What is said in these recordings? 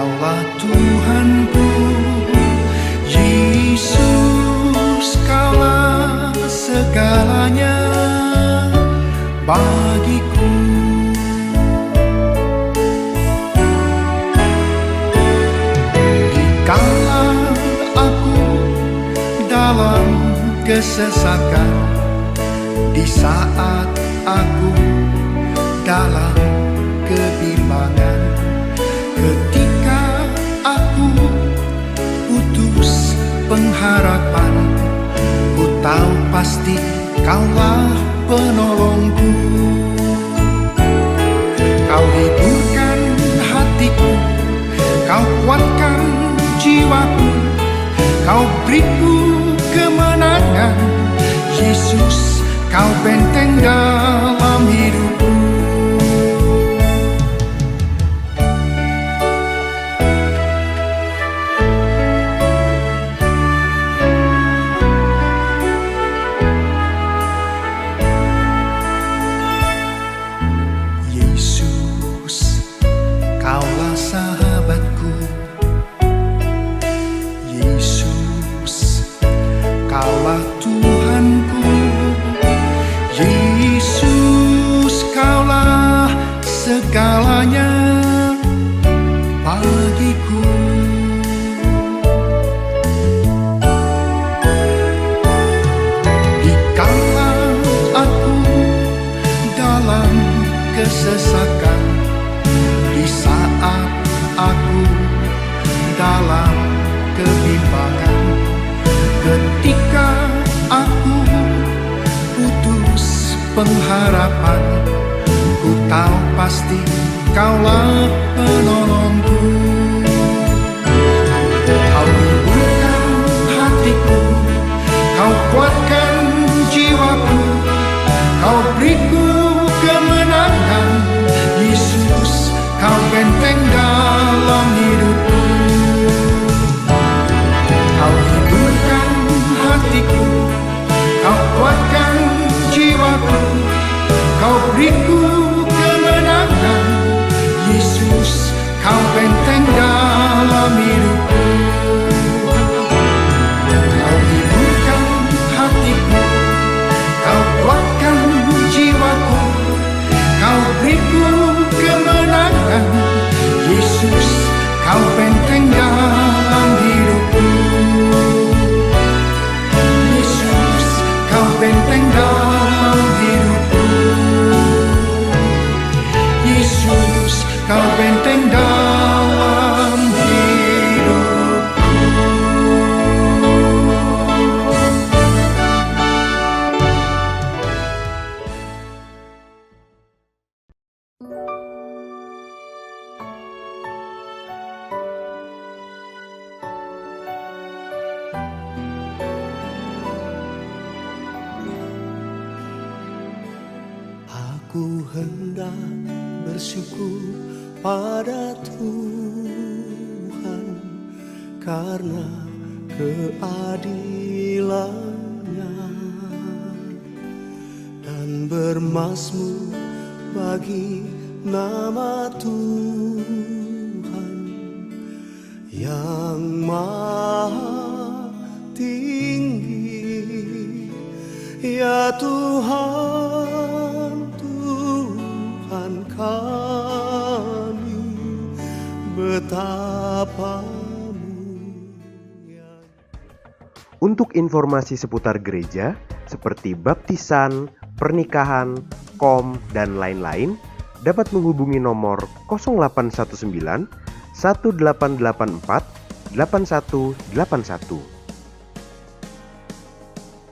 Kaulah Tuhanku, Yesus, Kaulah segalanya bagiku. Dikala aku dalam kesesakan, di saat aku dalam kebimbangan, ketika aku putus pengharapan, ku tahu pasti Kaulah penolongku. Kau hiburkan hatiku, Kau kuatkan jiwaku, Kau beriku kemenangan. Yesus, Kau benteng dalam hidupku. Yesus, Kaulah sahabatku. Yesus, Kaulah Tuhanku. Yesus, Kaulah segalanya bagiku. Dikala aku dalam kesesakan, di saat aku dalam kebimbangan, ketika aku putus pengharapan, ku tahu pasti Kaulah penolongku. Kau hiburkan hatiku, Kau kuatkan jiwaku, Kau beriku kemenangan. Yesus, Kau benteng dalam hidupku. Kau hiburkan hatiku, Kau kuatkan jiwaku, Kau beriku kemenangan. Yesus, Kau benteng dalam hidupku. Kau hiburkan hatiku, Kau kuatkan jiwaku, Kau beriku kemenangan. Yesus, Kau benteng dalam hidupku. Yesus, Kau benteng dalam hidupku. Yesus, Kau benteng dalam hidupku. Aku hendak bersyukur pada Tuhan karena keadilannya, dan bermazmur bagi nama Tuhan yang maha tinggi. Ya Tuhan, Tuhan kami, betapa mulia. Untuk informasi seputar gereja seperti baptisan, pernikahan, kom, dan lain-lain, dapat menghubungi nomor 0819 1884 8181.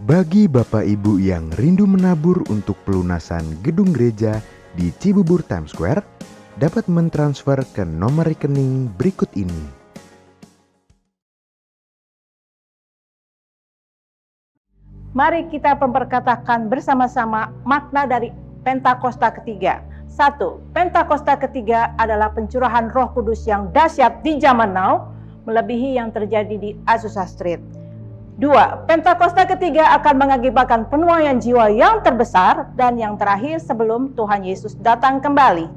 Bagi Bapak Ibu yang rindu menabur untuk pelunasan gedung gereja di Cibubur Times Square, dapat mentransfer ke nomor rekening berikut ini. Mari kita memperkatakan bersama-sama makna dari Pentakosta ketiga. 1. Pentakosta ketiga adalah pencurahan Roh Kudus yang dahsyat di zaman now, melebihi yang terjadi di Azusa Street. 2. Pentakosta ketiga akan mengakibatkan penuaian jiwa yang terbesar dan yang terakhir sebelum Tuhan Yesus datang kembali.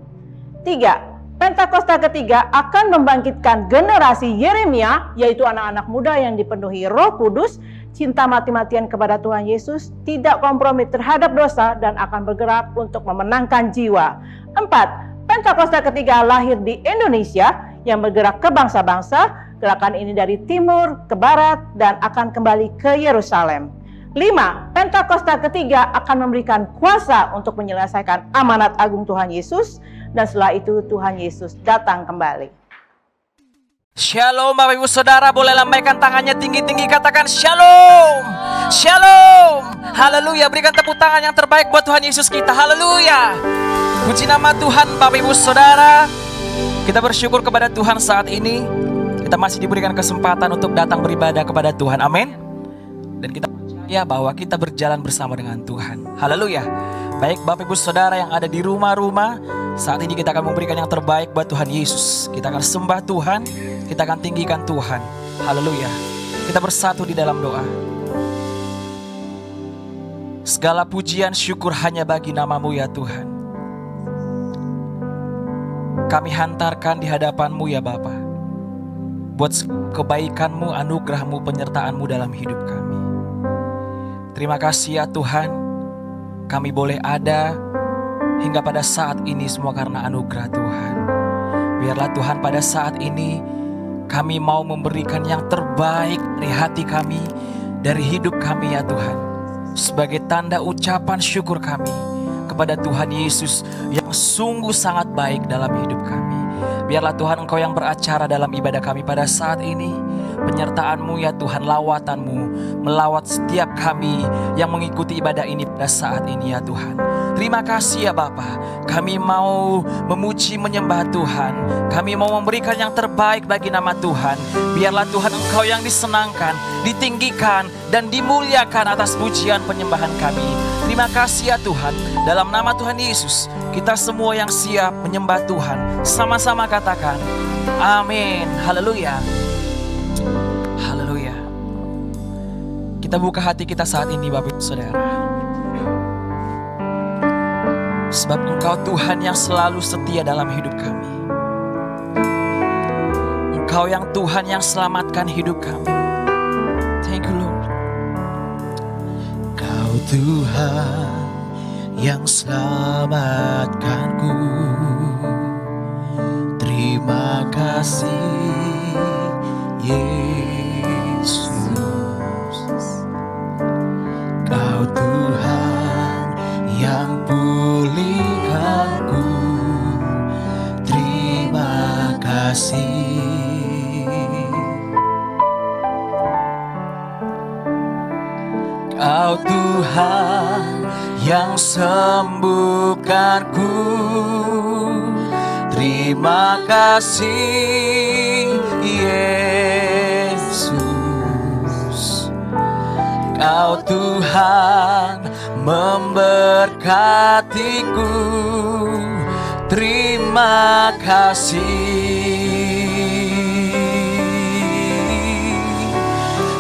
3. Pentakosta ketiga akan membangkitkan generasi Yeremia, yaitu anak-anak muda yang dipenuhi Roh Kudus, cinta mati-matian kepada Tuhan Yesus, tidak kompromi terhadap dosa, dan akan bergerak untuk memenangkan jiwa. 4. Pentakosta ketiga lahir di Indonesia yang bergerak ke bangsa-bangsa. Gerakan ini dari timur ke barat dan akan kembali ke Yerusalem. 5. Pentakosta ketiga akan memberikan kuasa untuk menyelesaikan amanat agung Tuhan Yesus, dan setelah itu Tuhan Yesus datang kembali. Shalom Bapak Ibu Saudara, boleh lambaikan tangannya tinggi-tinggi, katakan Shalom. Shalom. Haleluya, berikan tepuk tangan yang terbaik buat Tuhan Yesus kita. Haleluya. Puji nama Tuhan Bapak Ibu Saudara. Kita bersyukur kepada Tuhan saat ini. Kita masih diberikan kesempatan untuk datang beribadah kepada Tuhan. Amin. Dan kita percaya bahwa kita berjalan bersama dengan Tuhan. Haleluya. Baik Bapak Ibu Saudara yang ada di rumah-rumah, saat ini kita akan memberikan yang terbaik buat Tuhan Yesus. Kita akan sembah Tuhan, kita akan tinggikan Tuhan. Haleluya. Kita bersatu di dalam doa. Segala pujian syukur hanya bagi nama-Mu ya Tuhan. Kami hantarkan di hadapan-Mu ya Bapa, buat kebaikan-Mu, anugerah-Mu, penyertaan-Mu dalam hidup kami. Terima kasih ya Tuhan, kami boleh ada hingga pada saat ini semua karena anugerah Tuhan. Biarlah Tuhan pada saat ini kami mau memberikan yang terbaik dari hati kami, dari hidup kami ya Tuhan, sebagai tanda ucapan syukur kami kepada Tuhan Yesus yang sungguh sangat baik dalam hidup kami. Biarlah Tuhan Engkau yang beracara dalam ibadah kami pada saat ini. Penyertaan-Mu ya Tuhan, lawatan-Mu melawat setiap kami yang mengikuti ibadah ini pada saat ini ya Tuhan. Terima kasih ya Bapa. Kami mau memuji menyembah Tuhan. Kami mau memberikan yang terbaik bagi nama Tuhan. Biarlah Tuhan Engkau yang disenangkan, ditinggikan, dan dimuliakan atas pujian penyembahan kami. Terima kasih ya Tuhan. Dalam nama Tuhan Yesus, kita semua yang siap menyembah Tuhan, sama-sama katakan amin. Haleluya. Haleluya. Kita buka hati kita saat ini Bapak Ibu Saudara. Sebab Engkau Tuhan yang selalu setia dalam hidup kami. Engkau yang Tuhan yang selamatkan hidup kami. Thank you Lord. Kau Tuhan yang selamatkanku. Terima kasih Yesus. Kau Tuhan yang pulihkanku. Terima kasih. Kau Tuhan yang sembuhkanku. Terima kasih Yesus. Kau Tuhan memberkatiku. Terima kasih.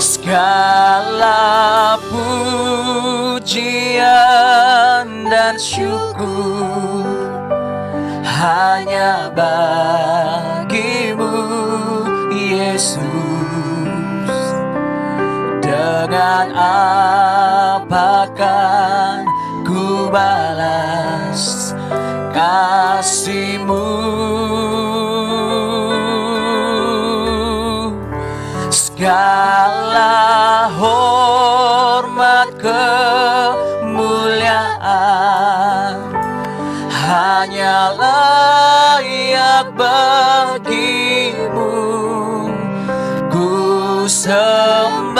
Segala pujian dan syukur hanya bagimu Yesus. Dengan apa kan ku balas kasih-Mu? Segala hormat kemuliaan hanya layak bagimu. Ku sembah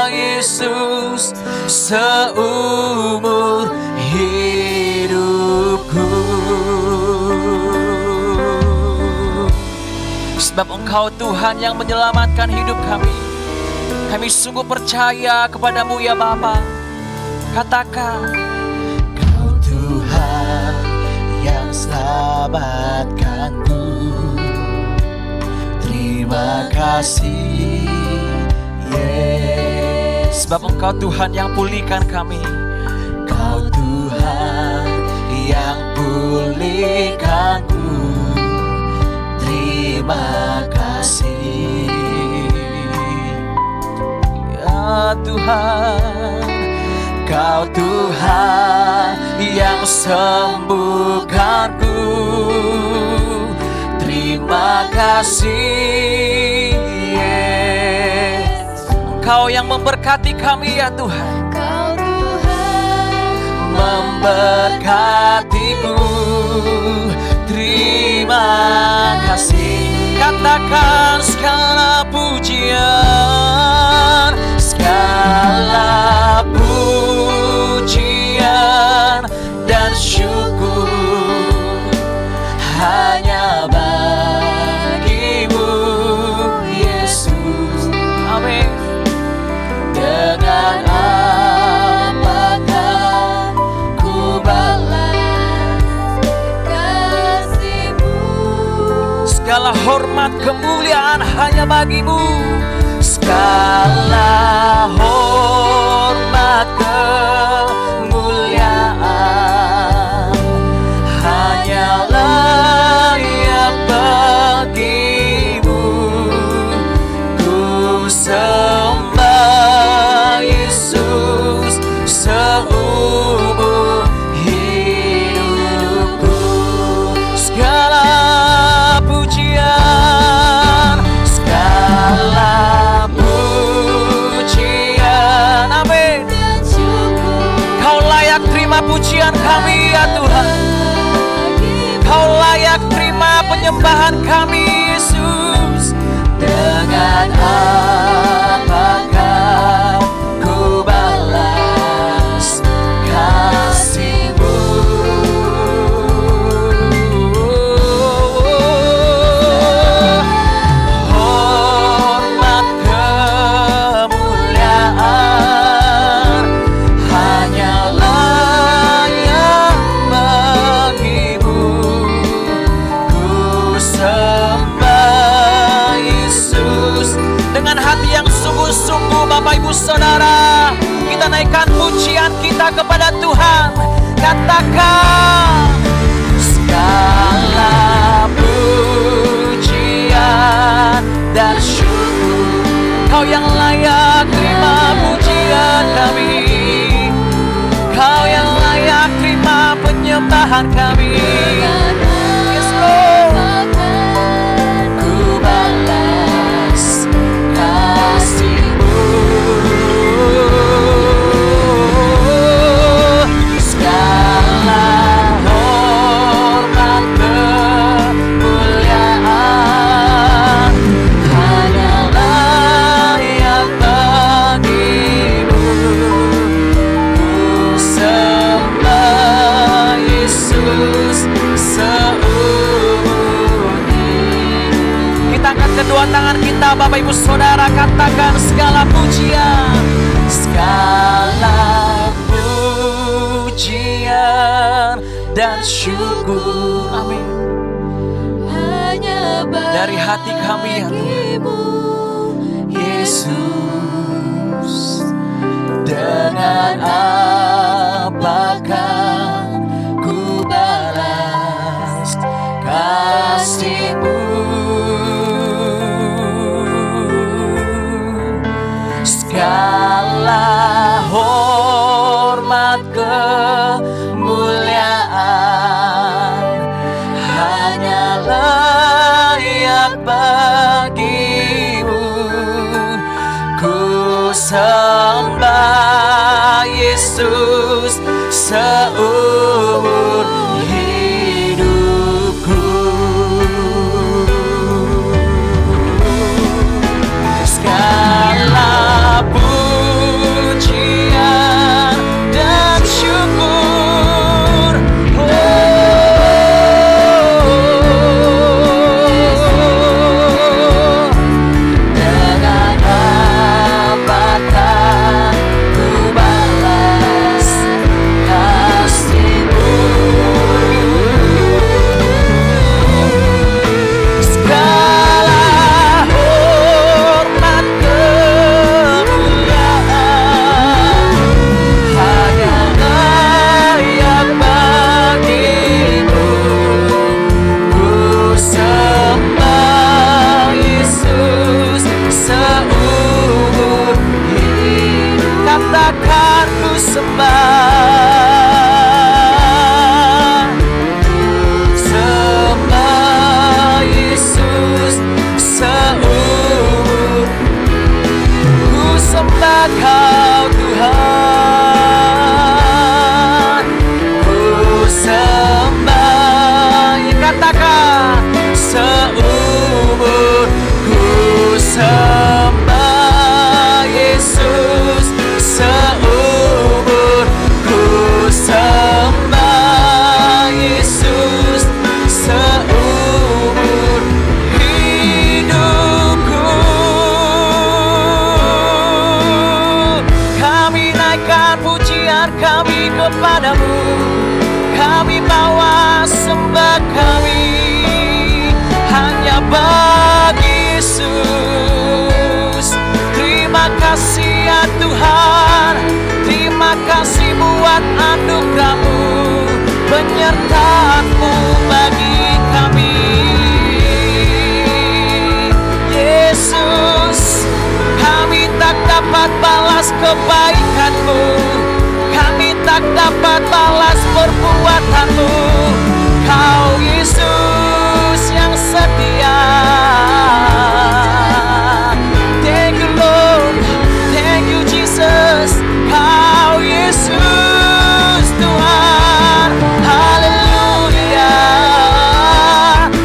Yesus seumur hidupku. Sebab Engkau Tuhan yang menyelamatkan hidup kami. Kami sungguh percaya kepadamu ya Bapa. Katakan, Kau Tuhan yang selamatkanku. Terima kasih Yesus. Sebab Engkau Tuhan yang pulihkan kami. Kau Tuhan yang pulihkanku. Tuhan. Kau Tuhan yang sembuhkanku. Terima kasih Yesus. Engkau yang memberkati kami ya Tuhan. Kau Tuhan Memberkatiku. Terima kasih. Katakan segala pujian, segala pujian dan syukur hanya bagimu Yesus. Amin. Dengan apakah ku balas kasih-Mu? Segala hormat kemuliaan hanya bagimu. Segala hormat kemuliaan hanya layak bagimu. Ku sembah Yesus seumur hidupku. Segala pujian, segala pujian, amin. Kau layak terima pujian kami ya Tuhan. Kau layak terima penyembahan kami Yesus. Dengan apakah ku balas kasih-Mu? Hormat kemuliaan hanya layak bagimu. Ku sembah Yesus dengan hati yang sungguh-sungguh. Bapak Ibu Saudara, kita naikkan pujian kita kepada Tuhan. Katakan segala pujian dan syukur. Kau yang layak terima pujian kami. Kau yang layak terima penyembahan kami. Yes, Lord. Ku balas kasih-Mu. Segala hormat kemuliaan hanya layak bagimu. Ku sembah Yesus seumur hidup. Kita angkat kedua tangan kita, Bapak Ibu Saudara, katakan segala pujian, segala pujian dan syukur, amin, hanya dari hati kami ya Tuhan. bagimu Yesus. Dengan apakah ku balas kasih-Mu? Segala hormat kemuliaan hanya layak bagimu. Ku sembah Yesus anugerah-Mu, penyertaan-Mu bagi kami. Yesus, kami tak dapat balas kebaikan-Mu, kami tak dapat balas perbuatan-Mu. Kau Yesus yang setia. Thank you Lord, thank you Jesus. Kau Yesus Tuhan. Haleluya,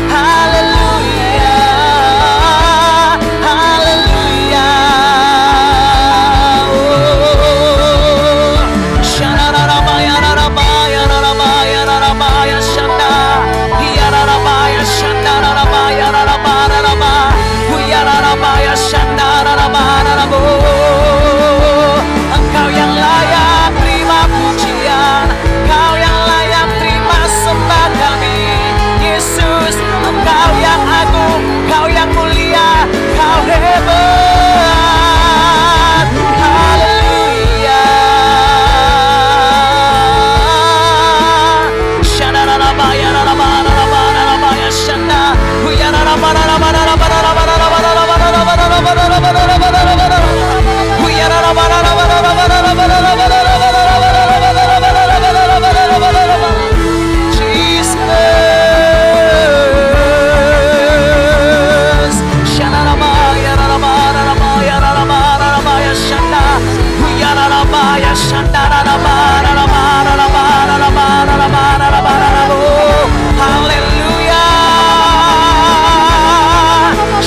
haleluya, haleluya. Oh, shanarabaya, rarabaya, rarabaya, rarabaya, shanda. Hiya rarabaya, shanda, rarabaya, rarabaya, rarabaya. Huya rarabaya, shanda, rarabaya, rarabaya. Engkau yang layak terima pujian, Engkau yang layak terima sembah kami. Yesus, Engkau yang agung, Engkau yang mulia, Engkau hebat. Haleluya. Shana rarabaya, rarabaya, rarabaya, rarabaya, shana. Huya rarabaya, rarabaya, rarabaya, rarabaya, rarabaya, rarabaya. Huya rarabaya, rarabaya, rarabaya, rarabaya. Jesus. Shana rarabaya, rarabaya, rarabaya, rarabaya, rarabaya, shana. Huya rarabaya, shana rarabaya, rarabaya, rarabaya, rarabaya, rarabaya, rarabaya. Hallelujah.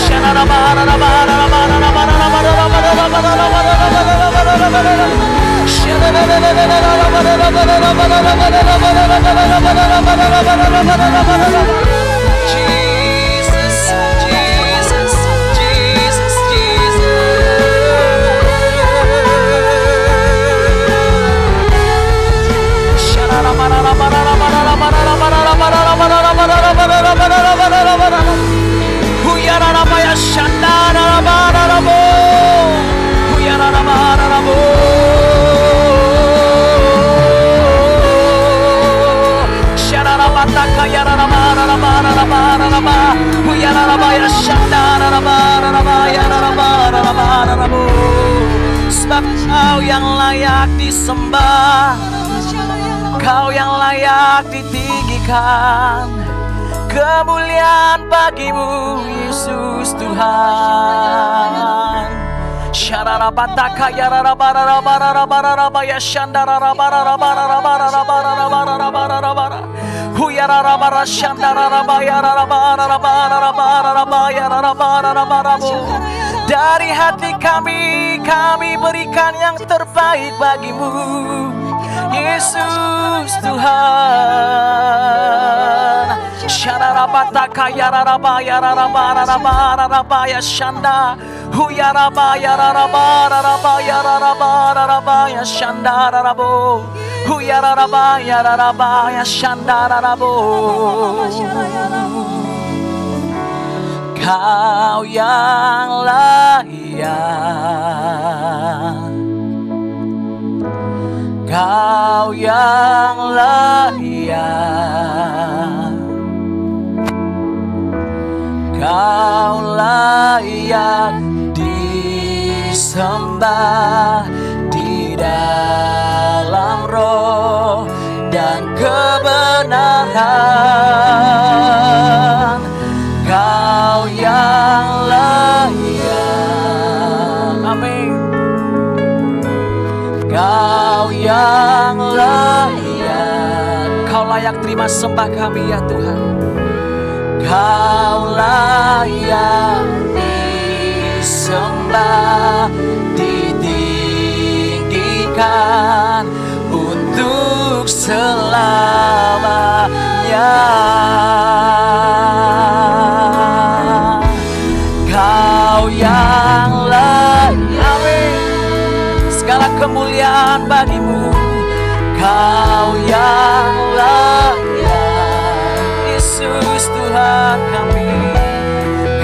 Shana rarabaya, rarabaya, rarabaya, rarabaya, Jesus, Jesus, Jesus, sebab Kau yang layak disembah, Kau yang layak ditinggikan. Kemuliaan bagimu Yesus Tuhan. Syararabataka yararabararabararabararaba ya shandararabararabararabararabararabararabararabarara. Huyararabara shandararabayararabararabararabararabararabararabararabararabu. Dari hati kami berikan yang terbaik bagimu Yesus Tuhan. Syararabataka yararabayararabararabararabararabaya shanda. Huyarabayararabararabayararabararabaya shandararabo. Huyarabayararabaya shandararabo. Kau yang layak, Kau yang layak, Kau layak disembah di dalam roh dan kebenaran. Kau yang layak, amin. Kau yang layak, Kau layak terima sembah kami ya Tuhan. Kau layak disembah, ditinggikan untuk selamanya. Kau yang layak, amin. Segala kemuliaan bagimu. Kau yang layak, Yesus Tuhan kami.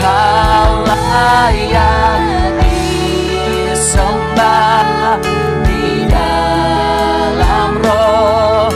Kau layak disembah di dalam roh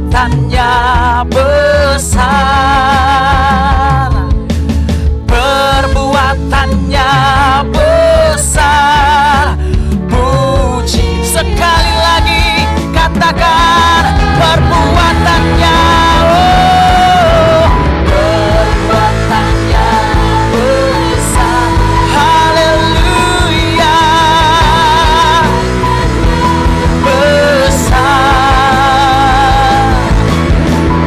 perbuatannya besar, perbuatannya besar. Puji sekali lagi, katakan perbuatannya, oh, perbuatannya besar. Haleluya, besar,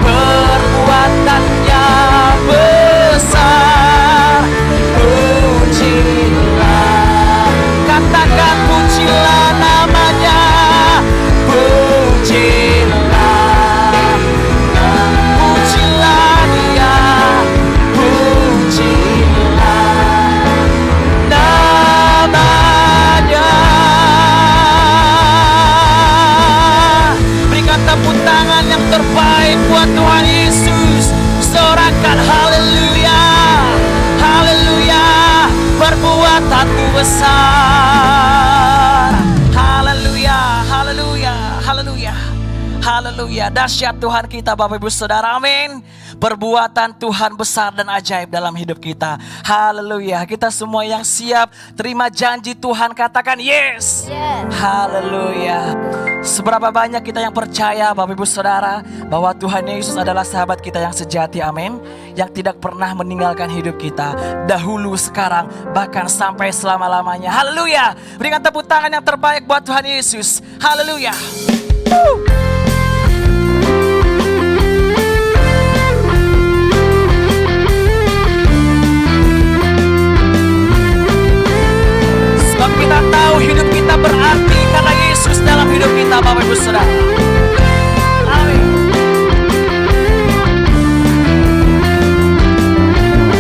perbuatannya besar. Pujilah, katakan pujilah namanya, pujilah, pujilah dia, pujilah namanya. Berikan tepuk tangan yang terbaik buat Tuhan Yesus. Sorakan haleluya, haleluya, perbuatanmu besar. Haleluya, haleluya, haleluya, haleluya. Dahsyat Tuhan kita Bapak Ibu Saudara, amin. Perbuatan Tuhan besar dan ajaib dalam hidup kita. Haleluya. Kita semua yang siap terima janji Tuhan, katakan yes. Haleluya. Seberapa banyak kita yang percaya Bapak Ibu Saudara bahwa Tuhan Yesus adalah sahabat kita yang sejati, amin. Yang tidak pernah meninggalkan hidup kita dahulu, sekarang, bahkan sampai selama-lamanya. Haleluya. Berikan tepuk tangan yang terbaik buat Tuhan Yesus. Haleluya. Sebab kita tahu hidup kita berarti karena Yesus dalam hidup kita, Bapak Ibu Saudara. Amin.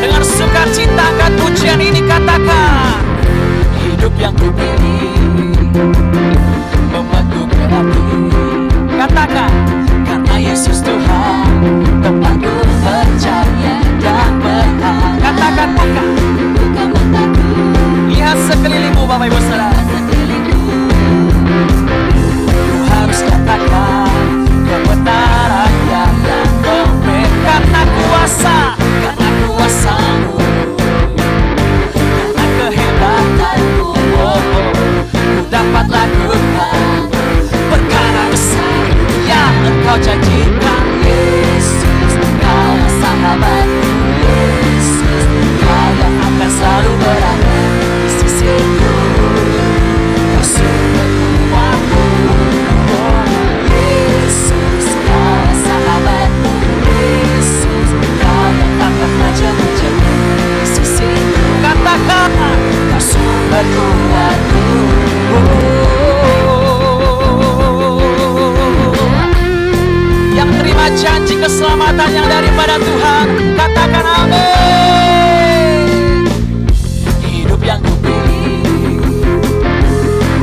Dengan sukacita angkat pujian ini, katakan hidup yang kupilih membuatku berarti. Katakan karena Yesus Tuhan tempatku percaya dan berharap. Katakan buka mataku, lihat sekelilingmu Bapak Ibu Saudara. Ku harus katakan kebenaran yang konkret karena kuasamu, karena kehebatanmu, oh, ku dapat lakukan perkara besar yang Engkau janjikan. Yesus, Kau sahabatku. Yesus, Kau yang akan selalu berada di sisiku. Kau sumber kuatku. Oh, Yesus, Kau sahabatku. Yesus, Kau yang tak pernah jauh-jauh di sisiku. Katakan, Kau sumber kuatku. Yang terima janji keselamatan yang daripada Tuhan, katakan amin. Hidup yang kupilih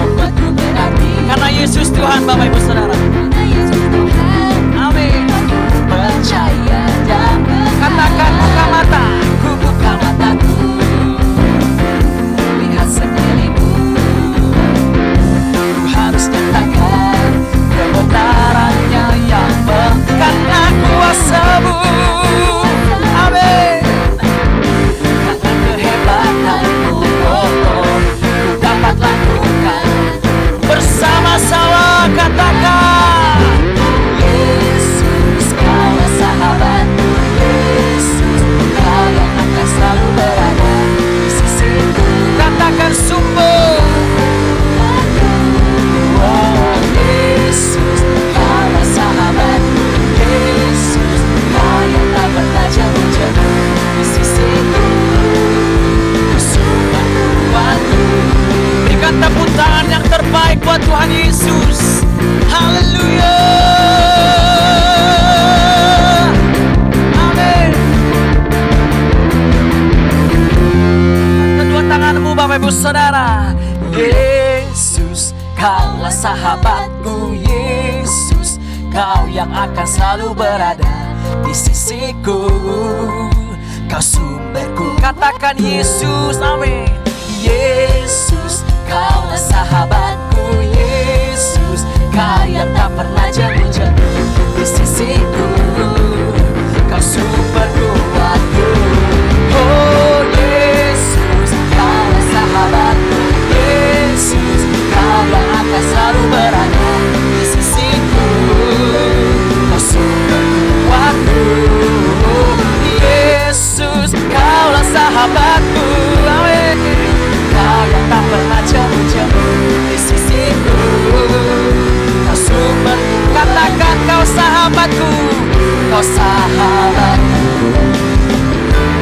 membuatku berarti karena Yesus Tuhan, Bapak Ibu Saudara. Amin. Percaya dan katakan buka mata, ku buka mataku, lihat sekelilingku. Ku harus katakan kebenarannya yang karena kuasamu, amin. Karena kehebatanmu, oh, oh, ku dapat lakukan bersama-sama. Katakan Yesus, Kau sahabatku. Yesus, Kau yang akan selalu berada di sisiku. Katakan sumber, oh, Yesus, Kau sahabatku. Yesus, Kau yang tak pernah jauh-jauh di sisiku. Sumber kuatku. Berikan tepuk tangan yang terbaik buat Tuhan Yesus. Haleluya. Amin. Kedua tanganmu Bapak Ibu Saudara. Yesus, Kaulah sahabatku. Yesus, Kau yang akan selalu berada di sisiku. Kau sumberku. Katakan Yesus, amin. Yesus, Kaulah sahabatku. Yesus, Kau yang tak pernah jauh-jauh di sisiku. sisiku, Kau sumber kuatku. Oh Yesus, Kaulah sahabatku. Yesus, Kau yang akan selalu berada di sisiku, Kau sumber kuatku. Yesus, Kaulah sahabatku. Amin. Kau yang tak pernah jemu-jemu di sisiku, Kau sumberku. Katakan Kau sahabatku, Kau sahabatku,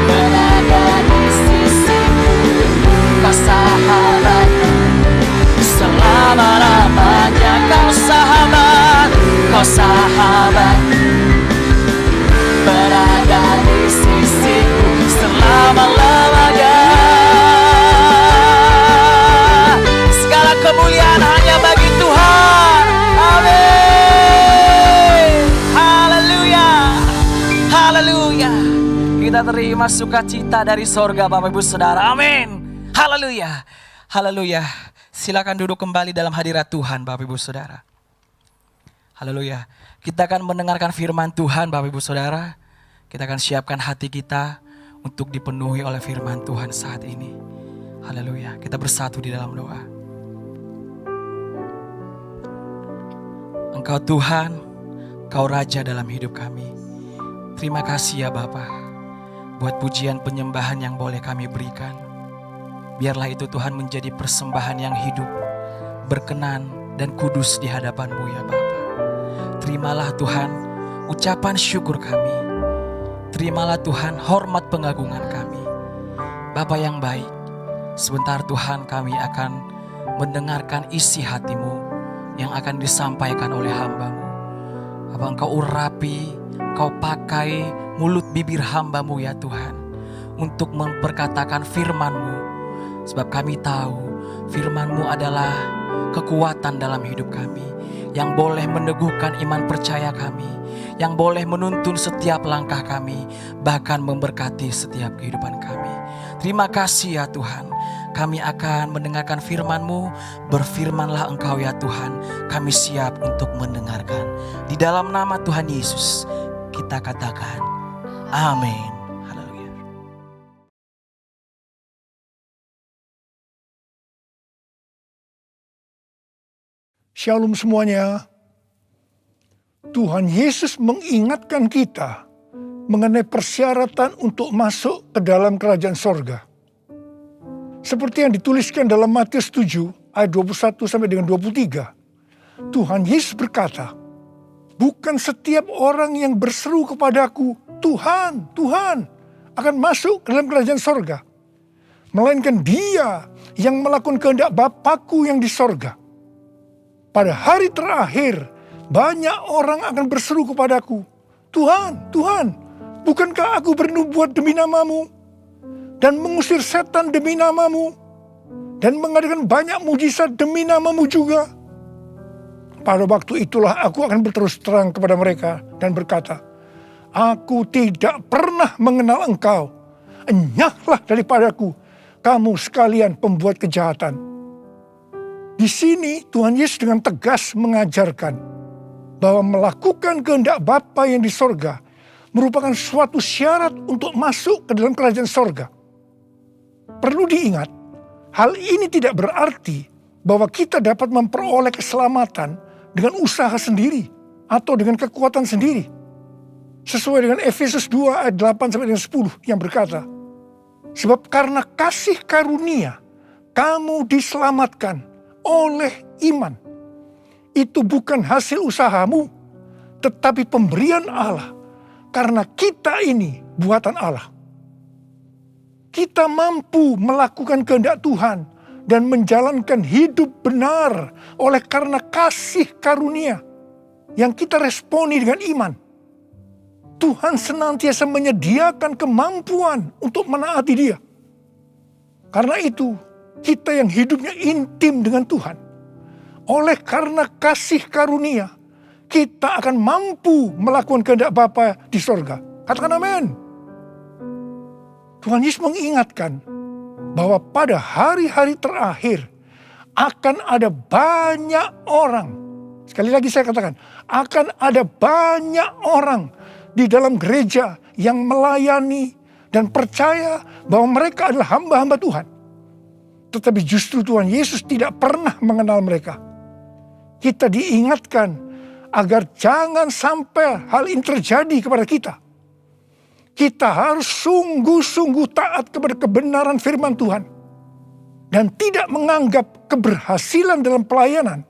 berada di sisiku, Kau sahabatku, selama-lamanya. Kau sahabat, Kau sahabat, berada di sisiku selama-lamanya. Segala kemuliaan hanya bagi Tuhan. Amin. Haleluya. Haleluya. Kita terima sukacita dari sorga Bapak Ibu Saudara. Amin. Haleluya. Haleluya. Silakan duduk kembali dalam hadirat Tuhan Bapak Ibu Saudara. Haleluya. Kita akan mendengarkan firman Tuhan Bapak Ibu Saudara. Kita akan siapkan hati kita untuk dipenuhi oleh firman Tuhan saat ini. Haleluya. Kita bersatu di dalam doa. Engkau Tuhan, Kau Raja dalam hidup kami. Terima kasih ya Bapa, buat pujian penyembahan yang boleh kami berikan. Biarlah itu Tuhan menjadi persembahan yang hidup, berkenan dan kudus di hadapan-Mu ya Bapa. Terimalah Tuhan ucapan syukur kami. Terimalah Tuhan hormat pengagungan kami. Bapa yang baik, sebentar Tuhan kami akan mendengarkan isi hati-Mu yang akan disampaikan oleh hamba-Mu. Apa Engkau urapi, Kau pakai mulut bibir hamba-Mu ya Tuhan, untuk memperkatakan firman-Mu. Sebab kami tahu firman-Mu adalah kekuatan dalam hidup kami, yang boleh meneguhkan iman percaya kami, yang boleh menuntun setiap langkah kami, bahkan memberkati setiap kehidupan kami. Terima kasih ya Tuhan. Kami akan mendengarkan firman-Mu. Berfirmanlah Engkau ya Tuhan. Kami siap untuk mendengarkan. Di dalam nama Tuhan Yesus kita katakan amin. Haleluya. Shalom semuanya. Tuhan Yesus mengingatkan kita mengenai persyaratan untuk masuk ke dalam kerajaan sorga. Seperti yang dituliskan dalam Matius 7 ayat 21 sampai dengan 23. Tuhan Yesus berkata, bukan setiap orang yang berseru kepadaku, Tuhan, Tuhan, akan masuk ke dalam kerajaan sorga. Melainkan dia yang melakukan kehendak Bapa-Ku yang di sorga. Pada hari terakhir, banyak orang akan berseru kepadaku, Tuhan, Tuhan, bukankah aku bernubuat demi nama-Mu? Dan mengusir setan demi nama-Mu? Dan mengadakan banyak mujizat demi nama-Mu juga? Pada waktu itulah aku akan berterus terang kepada mereka dan berkata, aku tidak pernah mengenal engkau. Enyahlah daripadaku, kamu sekalian pembuat kejahatan. Di sini Tuhan Yesus dengan tegas mengajarkan bahwa melakukan kehendak Bapa yang di sorga merupakan suatu syarat untuk masuk ke dalam kerajaan sorga. Perlu diingat, hal ini tidak berarti bahwa kita dapat memperoleh keselamatan dengan usaha sendiri atau dengan kekuatan sendiri. Sesuai dengan Efesus 2 ayat 8 sampai dengan 10 yang berkata, sebab karena kasih karunia kamu diselamatkan oleh iman. Itu bukan hasil usahamu, tetapi pemberian Allah, karena kita ini buatan Allah. Kita mampu melakukan kehendak Tuhan dan menjalankan hidup benar oleh karena kasih karunia yang kita responi dengan iman. Tuhan senantiasa menyediakan kemampuan untuk menaati Dia. Karena itu, kita yang hidupnya intim dengan Tuhan, oleh karena kasih karunia, kita akan mampu melakukan kehendak Bapa di sorga. Katakan amin. Tuhan Yesus mengingatkan bahwa pada hari-hari terakhir akan ada banyak orang Sekali lagi saya katakan, akan ada banyak orang di dalam gereja yang melayani dan percaya bahwa mereka adalah hamba-hamba Tuhan. Tetapi justru Tuhan Yesus tidak pernah mengenal mereka. Kita diingatkan agar jangan sampai hal ini terjadi kepada kita. Kita harus sungguh-sungguh taat kepada kebenaran firman Tuhan. Dan tidak menganggap keberhasilan dalam pelayanan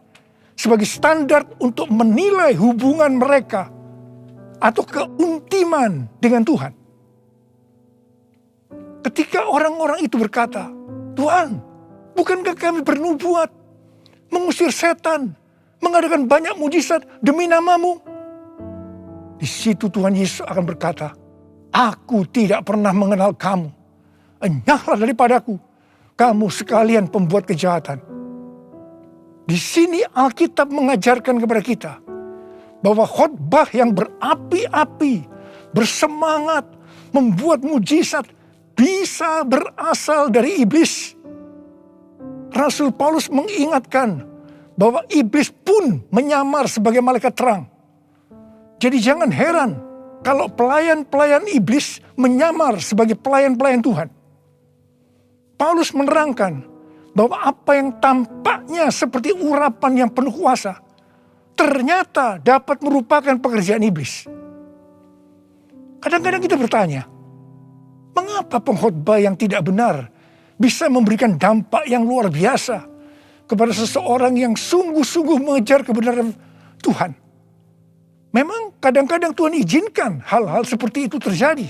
sebagai standar untuk menilai hubungan mereka atau keuntiman dengan Tuhan. Ketika orang-orang itu berkata, Tuhan, bukankah kami bernubuat, mengusir setan, mengadakan banyak mujizat demi nama-Mu? Di situ Tuhan Yesus akan berkata, Aku tidak pernah mengenal kamu. Enyahlah daripadaku, kamu sekalian pembuat kejahatan. Di sini Alkitab mengajarkan kepada kita bahwa khotbah yang berapi-api, bersemangat, membuat mujizat bisa berasal dari iblis. Rasul Paulus mengingatkan bahwa iblis pun menyamar sebagai malaikat terang. Jadi jangan heran kalau pelayan-pelayan iblis menyamar sebagai pelayan-pelayan Tuhan. Paulus menerangkan bahwa apa yang tampaknya seperti urapan yang penuh kuasa, ternyata dapat merupakan pekerjaan iblis. Kadang-kadang kita bertanya, mengapa pengkhotbah yang tidak benar bisa memberikan dampak yang luar biasa kepada seseorang yang sungguh-sungguh mengejar kebenaran Tuhan? Memang kadang-kadang Tuhan izinkan hal-hal seperti itu terjadi.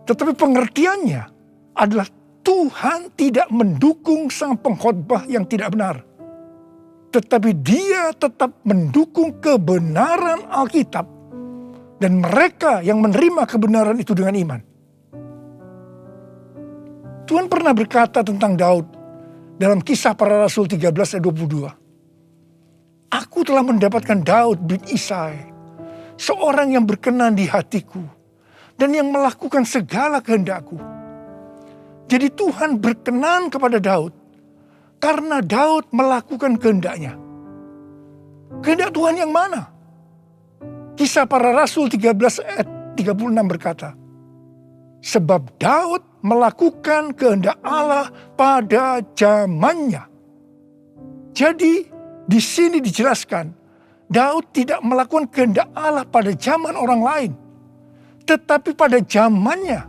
Tetapi pengertiannya adalah Tuhan tidak mendukung sang pengkhotbah yang tidak benar. Tetapi Dia tetap mendukung kebenaran Alkitab dan mereka yang menerima kebenaran itu dengan iman. Tuhan pernah berkata tentang Daud dalam Kisah Para Rasul 13 ayat 22. Aku telah mendapatkan Daud bin Isai, seorang yang berkenan di hatiku dan yang melakukan segala kehendakku. Jadi Tuhan berkenan kepada Daud karena Daud melakukan kehendaknya. Kehendak Tuhan yang mana? Kisah Para Rasul 13 ayat 36 berkata, sebab Daud melakukan kehendak Allah pada zamannya. Jadi di sini dijelaskan, Daud tidak melakukan kehendak Allah pada zaman orang lain, tetapi pada zamannya.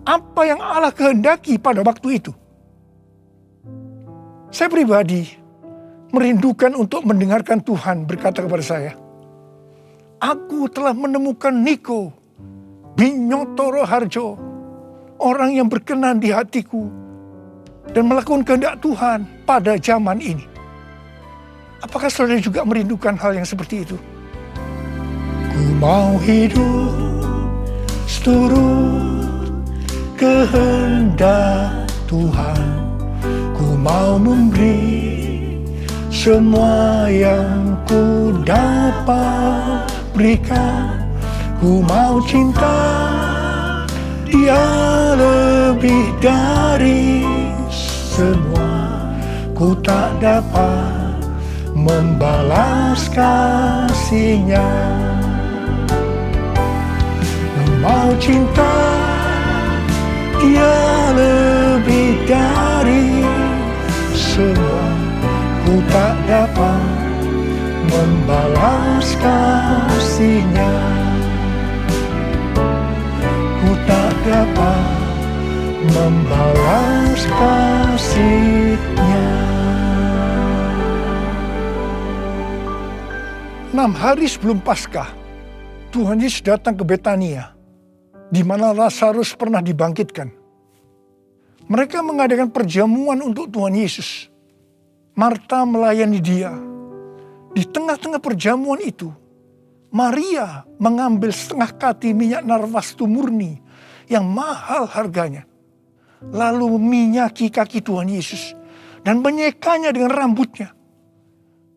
Apa yang Allah kehendaki pada waktu itu. Saya pribadi merindukan untuk mendengarkan Tuhan berkata kepada saya, aku telah menemukan Niko bin Nyotoro Harjo, orang yang berkenan di hatiku dan melakukan kehendak Tuhan pada zaman ini. Apakah saudara juga merindukan hal yang seperti itu? Ku mau hidup seturut kehendak Tuhan, ku mau memberi semua yang ku dapat berikan. Ku mau cinta Dia lebih dari semua. Ku tak dapat membalas kasih-Nya. Ku mau cinta Dia lebih dari semua. Ku tak dapat membalas kasih-Nya. Ku tak dapat membalas kasih-Nya. 6 hari sebelum Paskah, Tuhan Yesus datang ke Betania, di mana Lazarus pernah dibangkitkan. Mereka mengadakan perjamuan untuk Tuhan Yesus. Marta melayani Dia. Di tengah-tengah perjamuan itu, Maria mengambil setengah kati minyak narwastu murni yang mahal harganya. Lalu meminyaki kaki Tuhan Yesus dan menyekanya dengan rambutnya.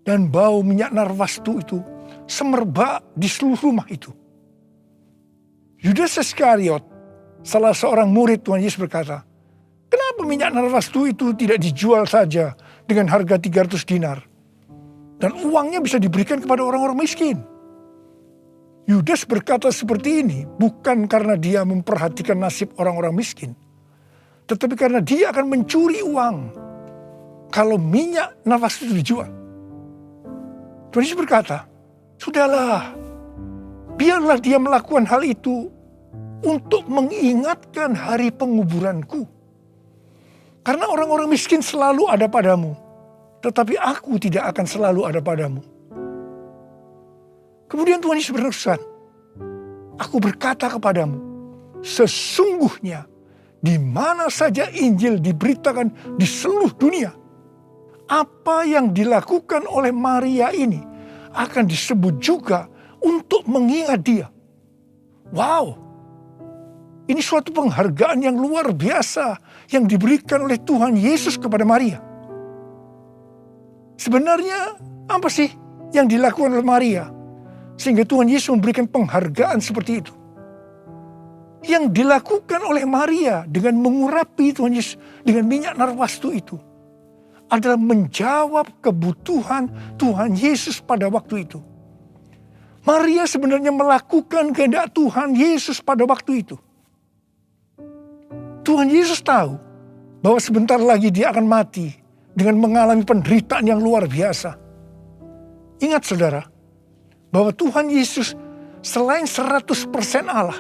Dan bau minyak narwastu itu semerbak di seluruh rumah itu. Yudas Iskariot, salah seorang murid Tuhan Yesus berkata, kenapa minyak narwastu itu tidak dijual saja dengan harga 300 dinar? Dan uangnya bisa diberikan kepada orang-orang miskin. Yudas berkata seperti ini bukan karena dia memperhatikan nasib orang-orang miskin. Tetapi karena dia akan mencuri uang kalau minyak nafas itu dijual. Tuhan Yesus berkata, sudahlah, biarlah dia melakukan hal itu untuk mengingatkan hari penguburanku. Karena orang-orang miskin selalu ada padamu. Tetapi aku tidak akan selalu ada padamu. Kemudian Tuhan Yesus berfirman, aku berkata kepadamu, sesungguhnya di mana saja Injil diberitakan di seluruh dunia, apa yang dilakukan oleh Maria ini akan disebut juga untuk mengingat dia. Wow, ini suatu penghargaan yang luar biasa yang diberikan oleh Tuhan Yesus kepada Maria. Sebenarnya apa sih yang dilakukan oleh Maria sehingga Tuhan Yesus memberikan penghargaan seperti itu? Yang dilakukan oleh Maria dengan mengurapi Tuhan Yesus dengan minyak narwastu itu adalah menjawab kebutuhan Tuhan Yesus pada waktu itu. Maria sebenarnya melakukan kehendak Tuhan Yesus pada waktu itu. Tuhan Yesus tahu bahwa sebentar lagi dia akan mati dengan mengalami penderitaan yang luar biasa. Ingat saudara, bahwa Tuhan Yesus selain 100% Allah,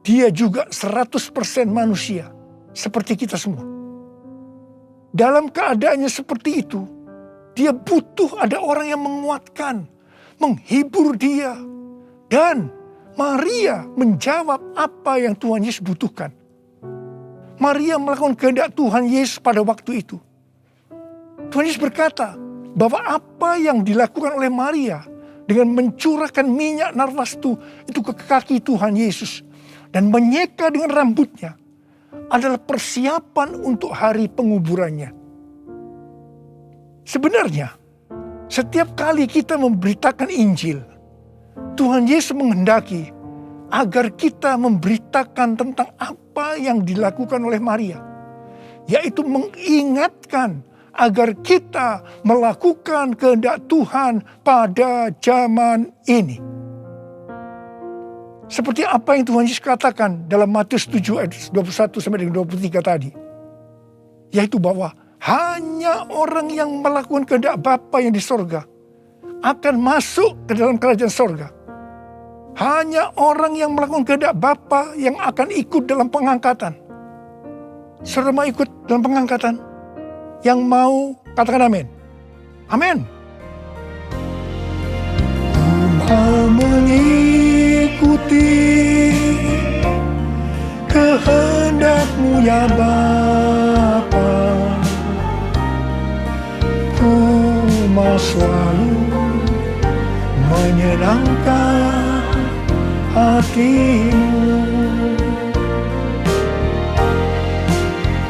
dia juga 100% manusia, seperti kita semua. Dalam keadaannya seperti itu, dia butuh ada orang yang menguatkan, menghibur dia. Dan Maria menjawab apa yang Tuhan Yesus butuhkan. Maria melakukan kehendak Tuhan Yesus pada waktu itu. Tuhan Yesus berkata bahwa apa yang dilakukan oleh Maria dengan mencurahkan minyak narwastu itu ke kaki Tuhan Yesus dan menyeka dengan rambutnya adalah persiapan untuk hari penguburannya. Sebenarnya, setiap kali kita memberitakan Injil, Tuhan Yesus menghendaki agar kita memberitakan tentang apa yang dilakukan oleh Maria, yaitu mengingatkan agar kita melakukan kehendak Tuhan pada zaman ini. Seperti apa yang Tuhan Yesus katakan dalam Matius 7 ayat 21 sampai dengan 23 tadi. Yaitu bahwa hanya orang yang melakukan kehendak Bapa yang di sorga akan masuk ke dalam kerajaan sorga. Hanya orang yang melakukan kehendak Bapa yang akan ikut dalam pengangkatan. Saudara mau ikut dalam pengangkatan? Yang mau katakan amin. Amin. Mau mengikuti kehendak-Mu ya Bapa. Ku mau selalu menyenangkan hati-Mu.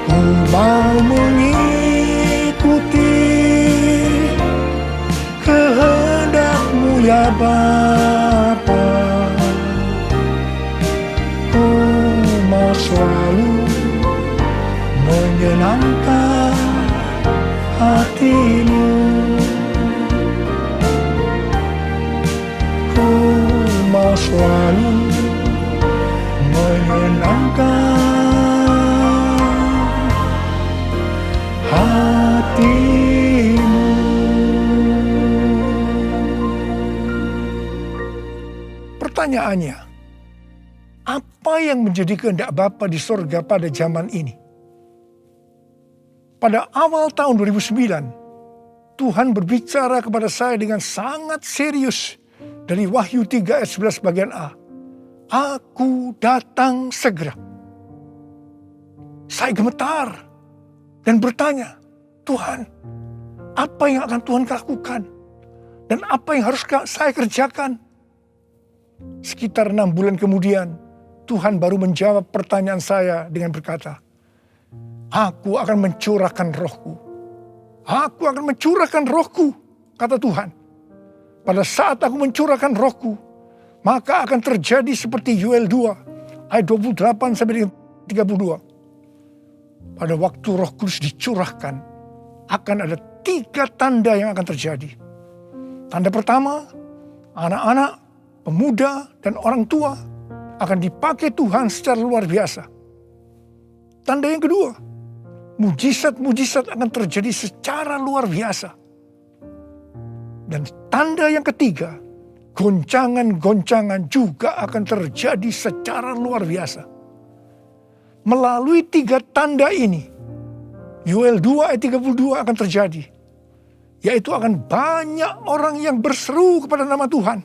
Ku mau mengikuti kehendak-Mu ya Bapa. Ku mau selalu menyenangkan hati-Mu. Ku mau selalu menyenangkan hati-Mu. Pertanyaannya, apa yang menjadi kehendak Bapa di sorga pada zaman ini? Pada awal tahun 2009, Tuhan berbicara kepada saya dengan sangat serius dari Wahyu 3 ayat 11 bagian A. Aku datang segera. Saya gemetar dan bertanya, Tuhan, apa yang akan Tuhan lakukan? Dan apa yang harus saya kerjakan? Sekitar 6 bulan kemudian, Tuhan baru menjawab pertanyaan saya dengan berkata, Aku akan mencurahkan rohku. Aku akan mencurahkan rohku, kata Tuhan. Pada saat aku mencurahkan rohku, maka akan terjadi seperti Yoel 2, ayat 28 sampai 32. Pada waktu Roh Kudus dicurahkan, akan ada 3 tanda yang akan terjadi. Tanda pertama, anak-anak, pemuda, dan orang tua akan dipakai Tuhan secara luar biasa. Tanda yang kedua, mujizat-mujizat akan terjadi secara luar biasa. Dan tanda yang ketiga, goncangan-goncangan juga akan terjadi secara luar biasa. Melalui 3 tanda ini, Yoel 2 ayat 32 akan terjadi. Yaitu akan banyak orang yang berseru kepada nama Tuhan.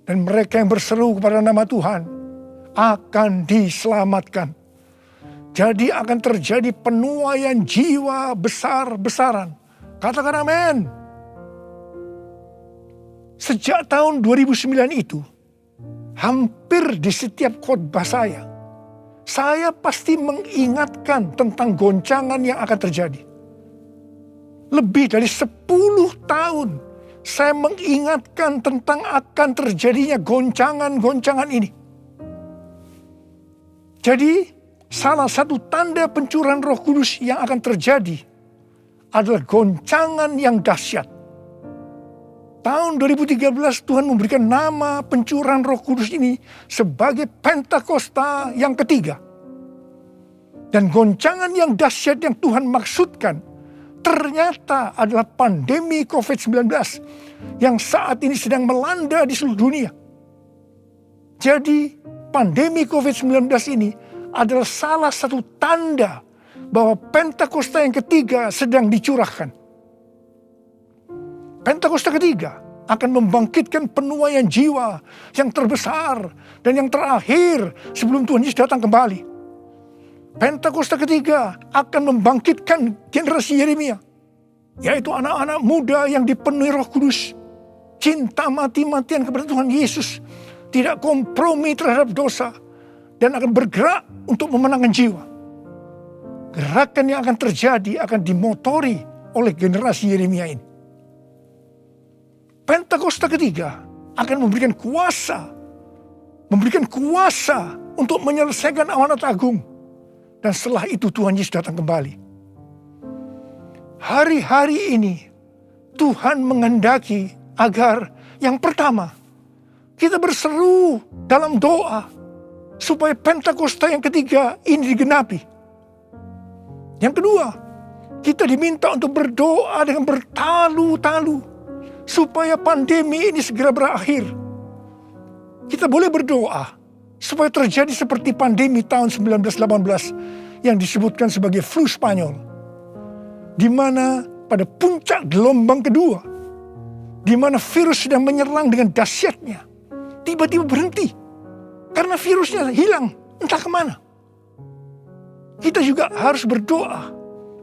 Dan mereka yang berseru kepada nama Tuhan akan diselamatkan. Jadi akan terjadi penuaian jiwa besar-besaran. Katakan amin. Sejak tahun 2009 itu, hampir di setiap khotbah saya pasti mengingatkan tentang goncangan yang akan terjadi. Lebih dari 10 tahun saya mengingatkan tentang akan terjadinya goncangan-goncangan ini. Jadi salah satu tanda pencurahan Roh Kudus yang akan terjadi adalah goncangan yang dahsyat. Tahun 2013 Tuhan memberikan nama pencurahan Roh Kudus ini sebagai Pentakosta yang ketiga. Dan goncangan yang dahsyat yang Tuhan maksudkan ternyata adalah pandemi COVID-19 yang saat ini sedang melanda di seluruh dunia. Jadi pandemi COVID-19 ini adalah salah satu tanda bahwa Pentakosta yang ketiga sedang dicurahkan. Pentakosta ketiga akan membangkitkan penuaian jiwa yang terbesar dan yang terakhir sebelum Tuhan Yesus datang kembali. Pentakosta ketiga akan membangkitkan generasi Yeremia, yaitu anak-anak muda yang dipenuhi Roh Kudus, cinta mati-matian kepada Tuhan Yesus, tidak kompromi terhadap dosa, dan akan bergerak untuk memenangkan jiwa. Gerakan yang akan terjadi akan dimotori oleh generasi Yeremia ini. Pentakosta ketiga akan memberikan kuasa untuk menyelesaikan amanat agung. Dan setelah itu Tuhan Yesus datang kembali. Hari-hari ini Tuhan menghendaki agar yang pertama, kita berseru dalam doa supaya Pentakosta yang ketiga ini digenapi. Yang kedua, kita diminta untuk berdoa dengan bertalu-talu supaya pandemi ini segera berakhir. Kita boleh berdoa supaya terjadi seperti pandemi tahun 1918 yang disebutkan sebagai flu Spanyol, di mana pada puncak gelombang kedua, di mana virus sedang menyerang dengan dahsyatnya, tiba-tiba berhenti karena virusnya hilang entah kemana. Kita juga harus berdoa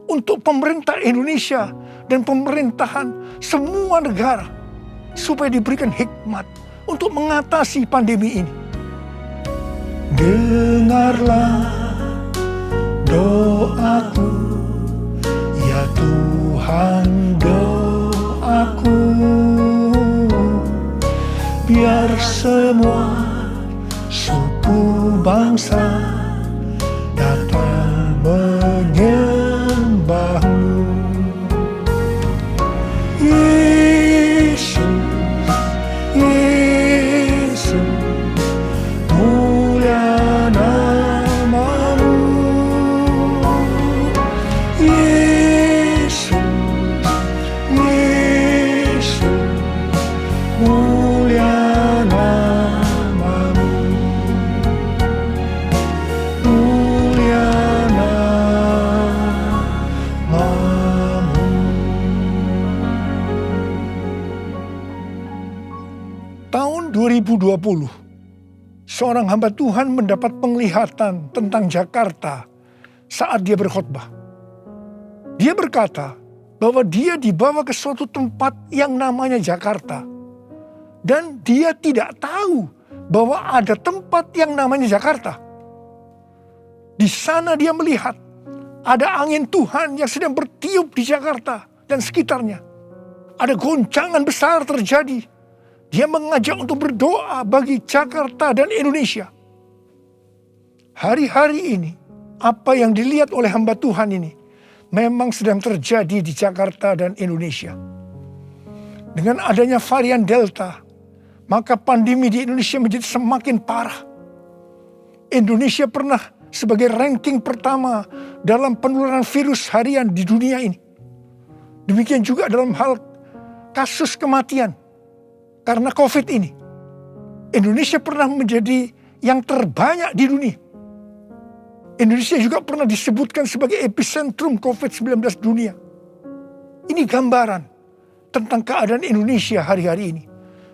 untuk pemerintah Indonesia dan pemerintahan semua negara supaya diberikan hikmat untuk mengatasi pandemi ini. Dengarlah doaku, ya Tuhan doaku, biar semua suku bangsa datang menyembahmu. Yesus, Yesus, mulia namamu. Yesus, Yesus, mulia namamu. Mulia namamu. Tahun 2020, seorang hamba Tuhan mendapat penglihatan tentang Jakarta saat dia berkhotbah. Dia berkata bahwa dia dibawa ke suatu tempat yang namanya Jakarta. Dan dia tidak tahu bahwa ada tempat yang namanya Jakarta. Di sana dia melihat ada angin Tuhan yang sedang bertiup di Jakarta dan sekitarnya. Ada goncangan besar terjadi. Dia mengajak untuk berdoa bagi Jakarta dan Indonesia. Hari-hari ini, apa yang dilihat oleh hamba Tuhan ini memang sedang terjadi di Jakarta dan Indonesia. Dengan adanya varian Delta, maka pandemi di Indonesia menjadi semakin parah. Indonesia pernah sebagai ranking pertama dalam penularan virus harian di dunia ini. Demikian juga dalam hal kasus kematian karena COVID ini. Indonesia pernah menjadi yang terbanyak di dunia. Indonesia juga pernah disebutkan sebagai epicentrum COVID-19 dunia. Ini gambaran tentang keadaan Indonesia hari-hari ini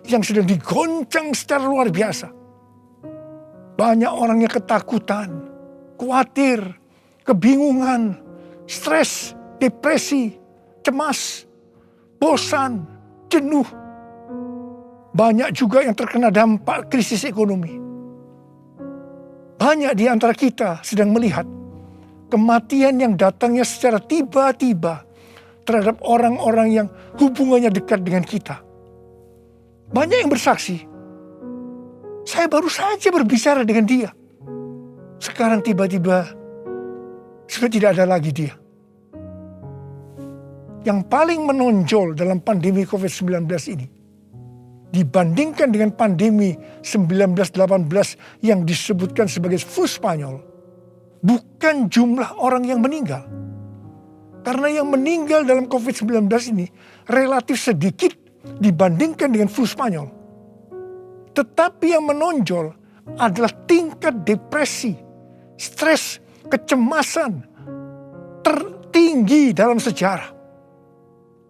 yang sedang digoncang secara luar biasa. Banyak orang yang ketakutan, khawatir, kebingungan, stres, depresi, cemas, bosan, jenuh. Banyak juga yang terkena dampak krisis ekonomi. Banyak di antara kita sedang melihat kematian yang datangnya secara tiba-tiba terhadap orang-orang yang hubungannya dekat dengan kita. Banyak yang bersaksi, saya baru saja berbicara dengan dia. Sekarang tiba-tiba sudah tidak ada lagi dia. Yang paling menonjol dalam pandemi COVID-19 ini, dibandingkan dengan pandemi 1918 yang disebutkan sebagai flu Spanyol, bukan jumlah orang yang meninggal. Karena yang meninggal dalam COVID-19 ini relatif sedikit dibandingkan dengan flu Spanyol. Tetapi yang menonjol adalah tingkat depresi, stres, kecemasan tertinggi dalam sejarah.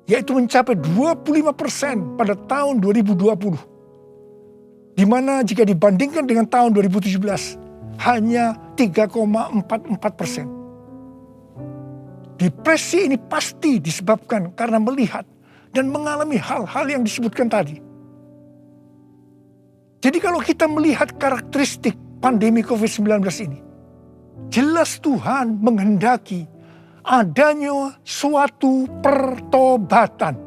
Yaitu mencapai 25% pada tahun 2020. Di mana jika dibandingkan dengan tahun 2017 hanya 3,44%. Depresi ini pasti disebabkan karena melihat dan mengalami hal-hal yang disebutkan tadi. Jadi kalau kita melihat karakteristik pandemi COVID-19 ini, jelas Tuhan menghendaki adanya suatu pertobatan.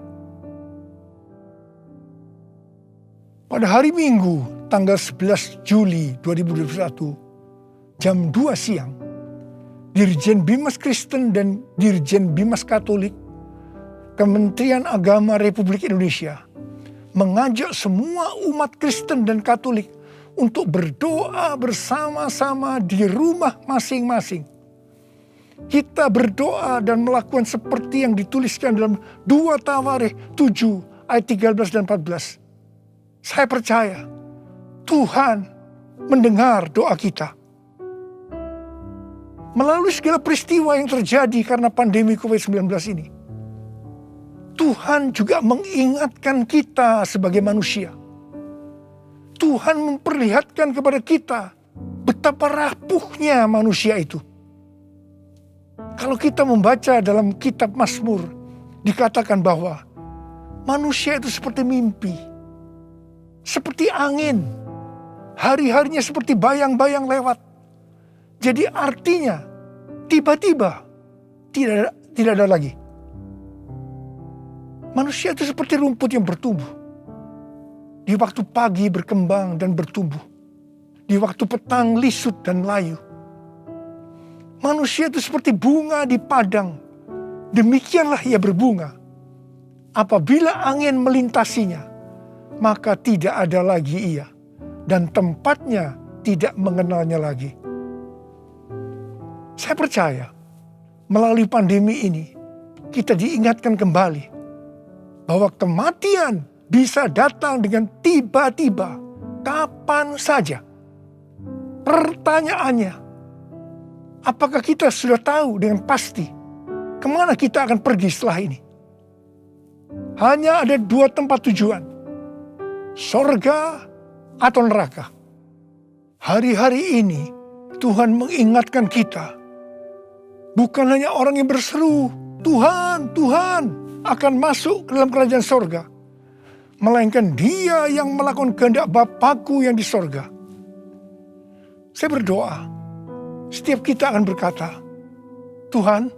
Pada hari Minggu tanggal 11 Juli 2021 jam 2 siang, Dirjen Bimas Kristen dan Dirjen Bimas Katolik Kementerian Agama Republik Indonesia mengajak semua umat Kristen dan Katolik untuk berdoa bersama-sama di rumah masing-masing. Kita berdoa dan melakukan seperti yang dituliskan dalam 2 Tawarikh 7 ayat 13 dan 14. Saya percaya Tuhan mendengar doa kita. Melalui segala peristiwa yang terjadi karena pandemi COVID-19 ini, Tuhan juga mengingatkan kita sebagai manusia. Tuhan memperlihatkan kepada kita betapa rapuhnya manusia itu. Kalau kita membaca dalam kitab Mazmur, dikatakan bahwa manusia itu seperti mimpi, seperti angin, hari-harinya seperti bayang-bayang lewat. Jadi artinya tiba-tiba tidak ada lagi. Manusia itu seperti rumput yang bertumbuh. Di waktu pagi berkembang dan bertumbuh. Di waktu petang lisut dan layu. Manusia itu seperti bunga di padang. Demikianlah ia berbunga. Apabila angin melintasinya, maka tidak ada lagi ia. Dan tempatnya tidak mengenalnya lagi. Saya percaya melalui pandemi ini kita diingatkan kembali bahwa kematian bisa datang dengan tiba-tiba, kapan saja. Pertanyaannya, apakah kita sudah tahu dengan pasti kemana kita akan pergi setelah ini? Hanya ada 2 tempat tujuan, sorga atau neraka. Hari-hari ini Tuhan mengingatkan kita, bukan hanya orang yang berseru, Tuhan, Tuhan, akan masuk ke dalam kerajaan sorga. Melainkan dia yang melakukan kehendak Bapakku yang di sorga. Saya berdoa, setiap kita akan berkata, Tuhan,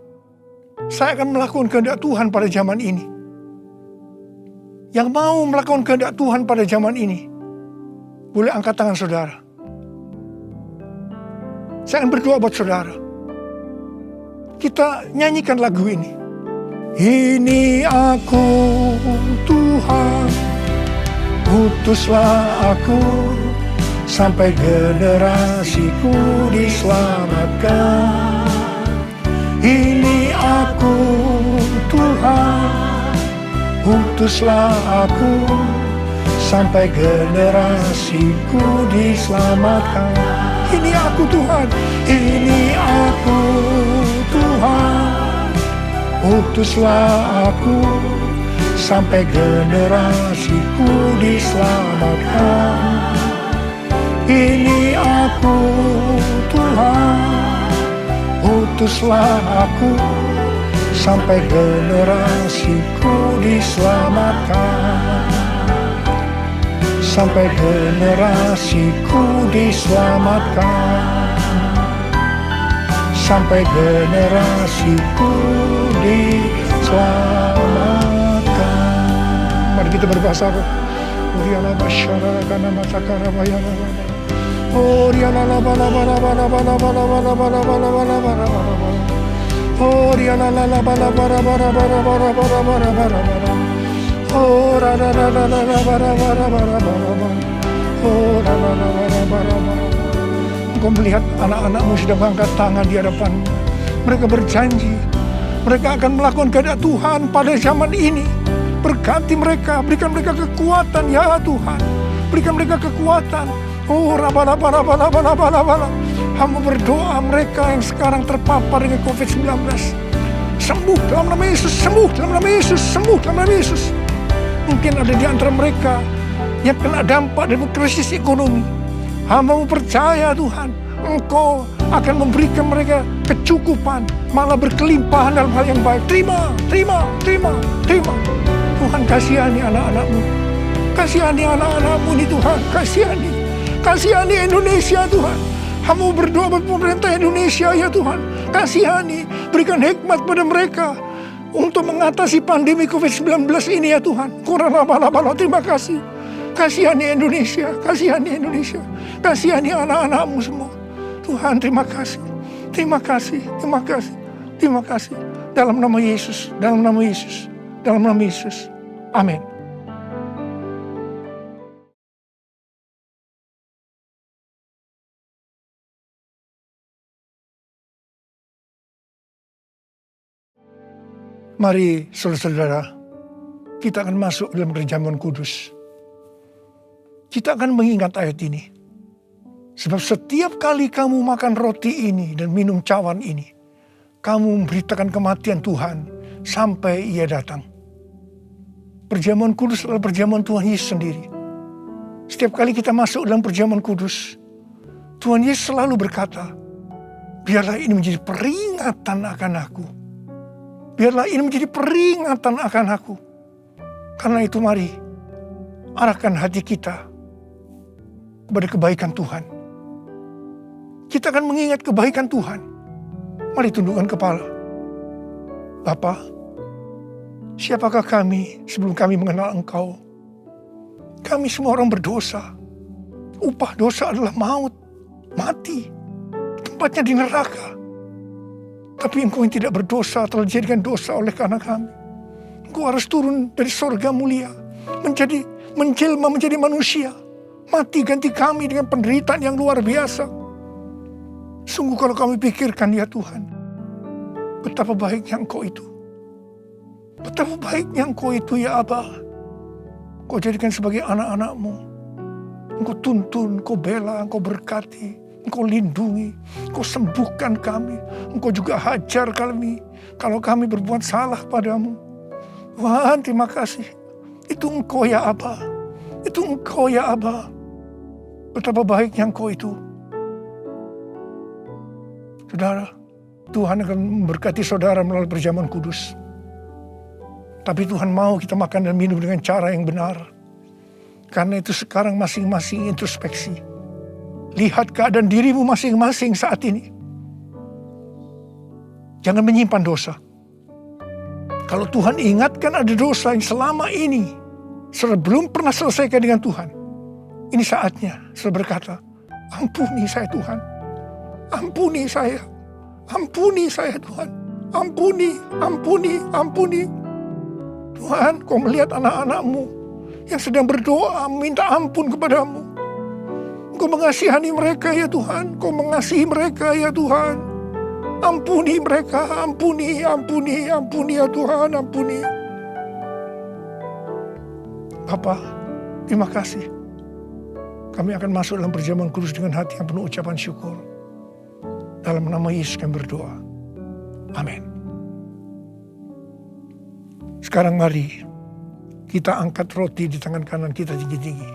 saya akan melakukan kehendak Tuhan pada zaman ini. Yang mau melakukan kehendak Tuhan pada zaman ini, boleh angkat tangan saudara. Saya akan berdoa buat saudara. Kita nyanyikan lagu ini. Ini aku Tuhan, utuslah aku sampai generasiku diselamatkan. Ini aku Tuhan, utuslah aku sampai generasiku diselamatkan. Ini aku Tuhan, ini aku Tuhan, utuslah aku sampai generasiku diselamatkan. Ini aku Tuhan, utuslah aku sampai generasiku diselamatkan. Sampai generasiku diselamatkan. Sampai generasiku diselamatkan. Mari kita berbahasa roh. Uriala basyara kana masakara bayana. Uriala la bala bala bala bala bala bala bala bala bala bala bala. Uriala la la bala bala bala bala bala bala bala bala. Oh ra ra ra ra ra ra ra ra ra ra ra. Oh ra ra ra ra ra ra ra. Engkau melihat anak-anakmu sudah mengangkat tangan di hadapan. Mereka berjanji mereka akan melakukan kehendak Tuhan pada zaman ini. Berkati mereka, berikan mereka kekuatan ya Tuhan. Berikan mereka kekuatan. Oh rabala. Hamba berdoa mereka yang sekarang terpapar dengan COVID-19. Sembuh dalam nama Yesus, sembuh dalam nama Yesus, sembuh dalam nama Yesus. Mungkin ada di antara mereka yang kena dampak dari krisis ekonomi. Hamba percaya Tuhan, Engkau akan memberikan mereka kecukupan, malah berkelimpahan dalam hal yang baik. Terima. Tuhan kasihani anak-anak-Mu. Kasihani anak-anak-Mu ini Tuhan, kasihani Indonesia Tuhan. Hamba berdoa buat pemerintah Indonesia ya Tuhan. Kasihani, berikan hikmat pada mereka untuk mengatasi pandemi COVID-19 ini ya Tuhan. Terima kasih. Kasihani Indonesia, kasihani anak-anak-Mu semua. Tuhan terima kasih. Dalam nama Yesus. Amin. Mari saudara-saudara, kita akan masuk dalam perjamuan kudus. Kita akan mengingat ayat ini. Sebab setiap kali kamu makan roti ini dan minum cawan ini, kamu memberitakan kematian Tuhan sampai Ia datang. Perjamuan kudus adalah perjamuan Tuhan Yesus sendiri. Setiap kali kita masuk dalam perjamuan kudus, Tuhan Yesus selalu berkata, biarlah ini menjadi peringatan akan aku. Biarlah ini menjadi peringatan akan aku. Karena itu mari arahkan hati kita kepada kebaikan Tuhan. Kita akan mengingat kebaikan Tuhan. Mari tundukkan kepala. Bapa, siapakah kami sebelum kami mengenal Engkau? Kami semua orang berdosa. Upah dosa adalah maut, mati. Tempatnya di neraka. Tapi Engkau yang tidak berdosa telah dijadikan dosa oleh karena kami. Engkau harus turun dari sorga mulia, menjelma menjadi manusia, mati ganti kami dengan penderitaan yang luar biasa. Sungguh kalau kami pikirkan ya Tuhan, betapa baiknya Engkau itu. Betapa baiknya Engkau itu ya Aba. Engkau jadikan sebagai anak-anak-Mu. Engkau tuntun, Engkau bela, Engkau berkati. Engkau lindungi, Engkau sembuhkan kami. Engkau juga hajar kami kalau kami berbuat salah padamu. Tuhan terima kasih. Itu Engkau ya Aba. Itu Engkau ya Aba. Betapa baiknya Engkau itu. Saudara, Tuhan akan memberkati saudara melalui perjamuan kudus. Tapi Tuhan mau kita makan dan minum dengan cara yang benar. Karena itu sekarang masing-masing introspeksi. Lihat keadaan dirimu masing-masing saat ini. Jangan menyimpan dosa. Kalau Tuhan ingatkan ada dosa yang selama ini belum pernah selesaikan dengan Tuhan, ini saatnya saudara berkata, ampuni saya Tuhan. Ampuni saya Tuhan. Ampuni, ampuni, ampuni. Tuhan, Kau melihat anak-anak-Mu yang sedang berdoa, minta ampun kepadamu. Kau mengasihani mereka ya Tuhan, Kau mengasihi mereka ya Tuhan. Ampuni mereka, ampuni, ampuni, ampuni ya Tuhan, ampuni. Bapa, terima kasih. Kami akan masuk dalam perjamuan kudus dengan hati yang penuh ucapan syukur. Dalam nama Yesus kami berdoa. Amin. Sekarang mari kita angkat roti di tangan kanan kita tinggi-tinggi.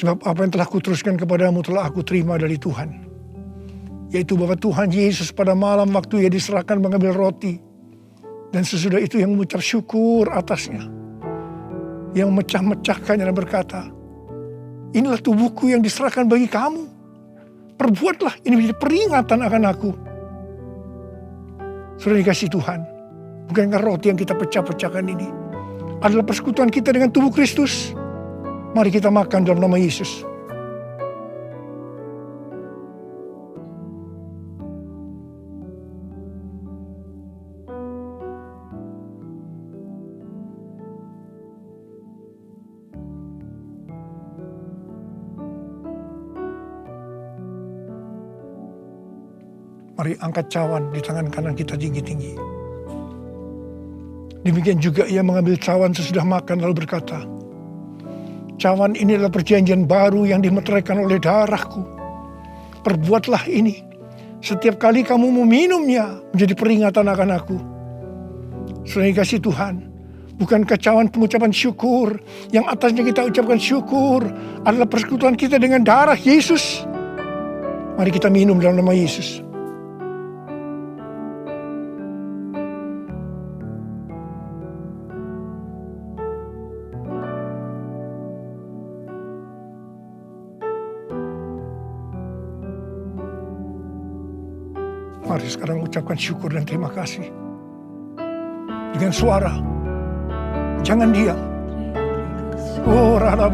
Sebab apa yang telah kuteruskan kepadamu telah aku terima dari Tuhan. Yaitu bahwa Tuhan Yesus pada malam waktu Ia diserahkan mengambil roti. Dan sesudah itu yang mengucap syukur atasnya. Yang memecah-mecahkannya dan berkata, inilah tubuhku yang diserahkan bagi kamu. Perbuatlah ini menjadi peringatan akan aku. Sudah dikasih Tuhan. Bukankah roti yang kita pecah-pecahkan ini adalah persekutuan kita dengan tubuh Kristus? Mari kita makan dalam nama Yesus. Mari angkat cawan di tangan kanan kita tinggi-tinggi. Demikian juga Ia mengambil cawan sesudah makan lalu berkata, cawan ini adalah perjanjian baru yang dimeteraikan oleh darahku. Perbuatlah ini setiap kali kamu meminumnya menjadi peringatan akan aku. Sudah dikasih Tuhan, bukankah cawan pengucapan syukur yang atasnya kita ucapkan syukur adalah persekutuan kita dengan darah Yesus? Mari kita minum dalam nama Yesus. Mari sekarang ucapkan syukur dan terima kasih. Dengan suara. Jangan diam. Oh, terima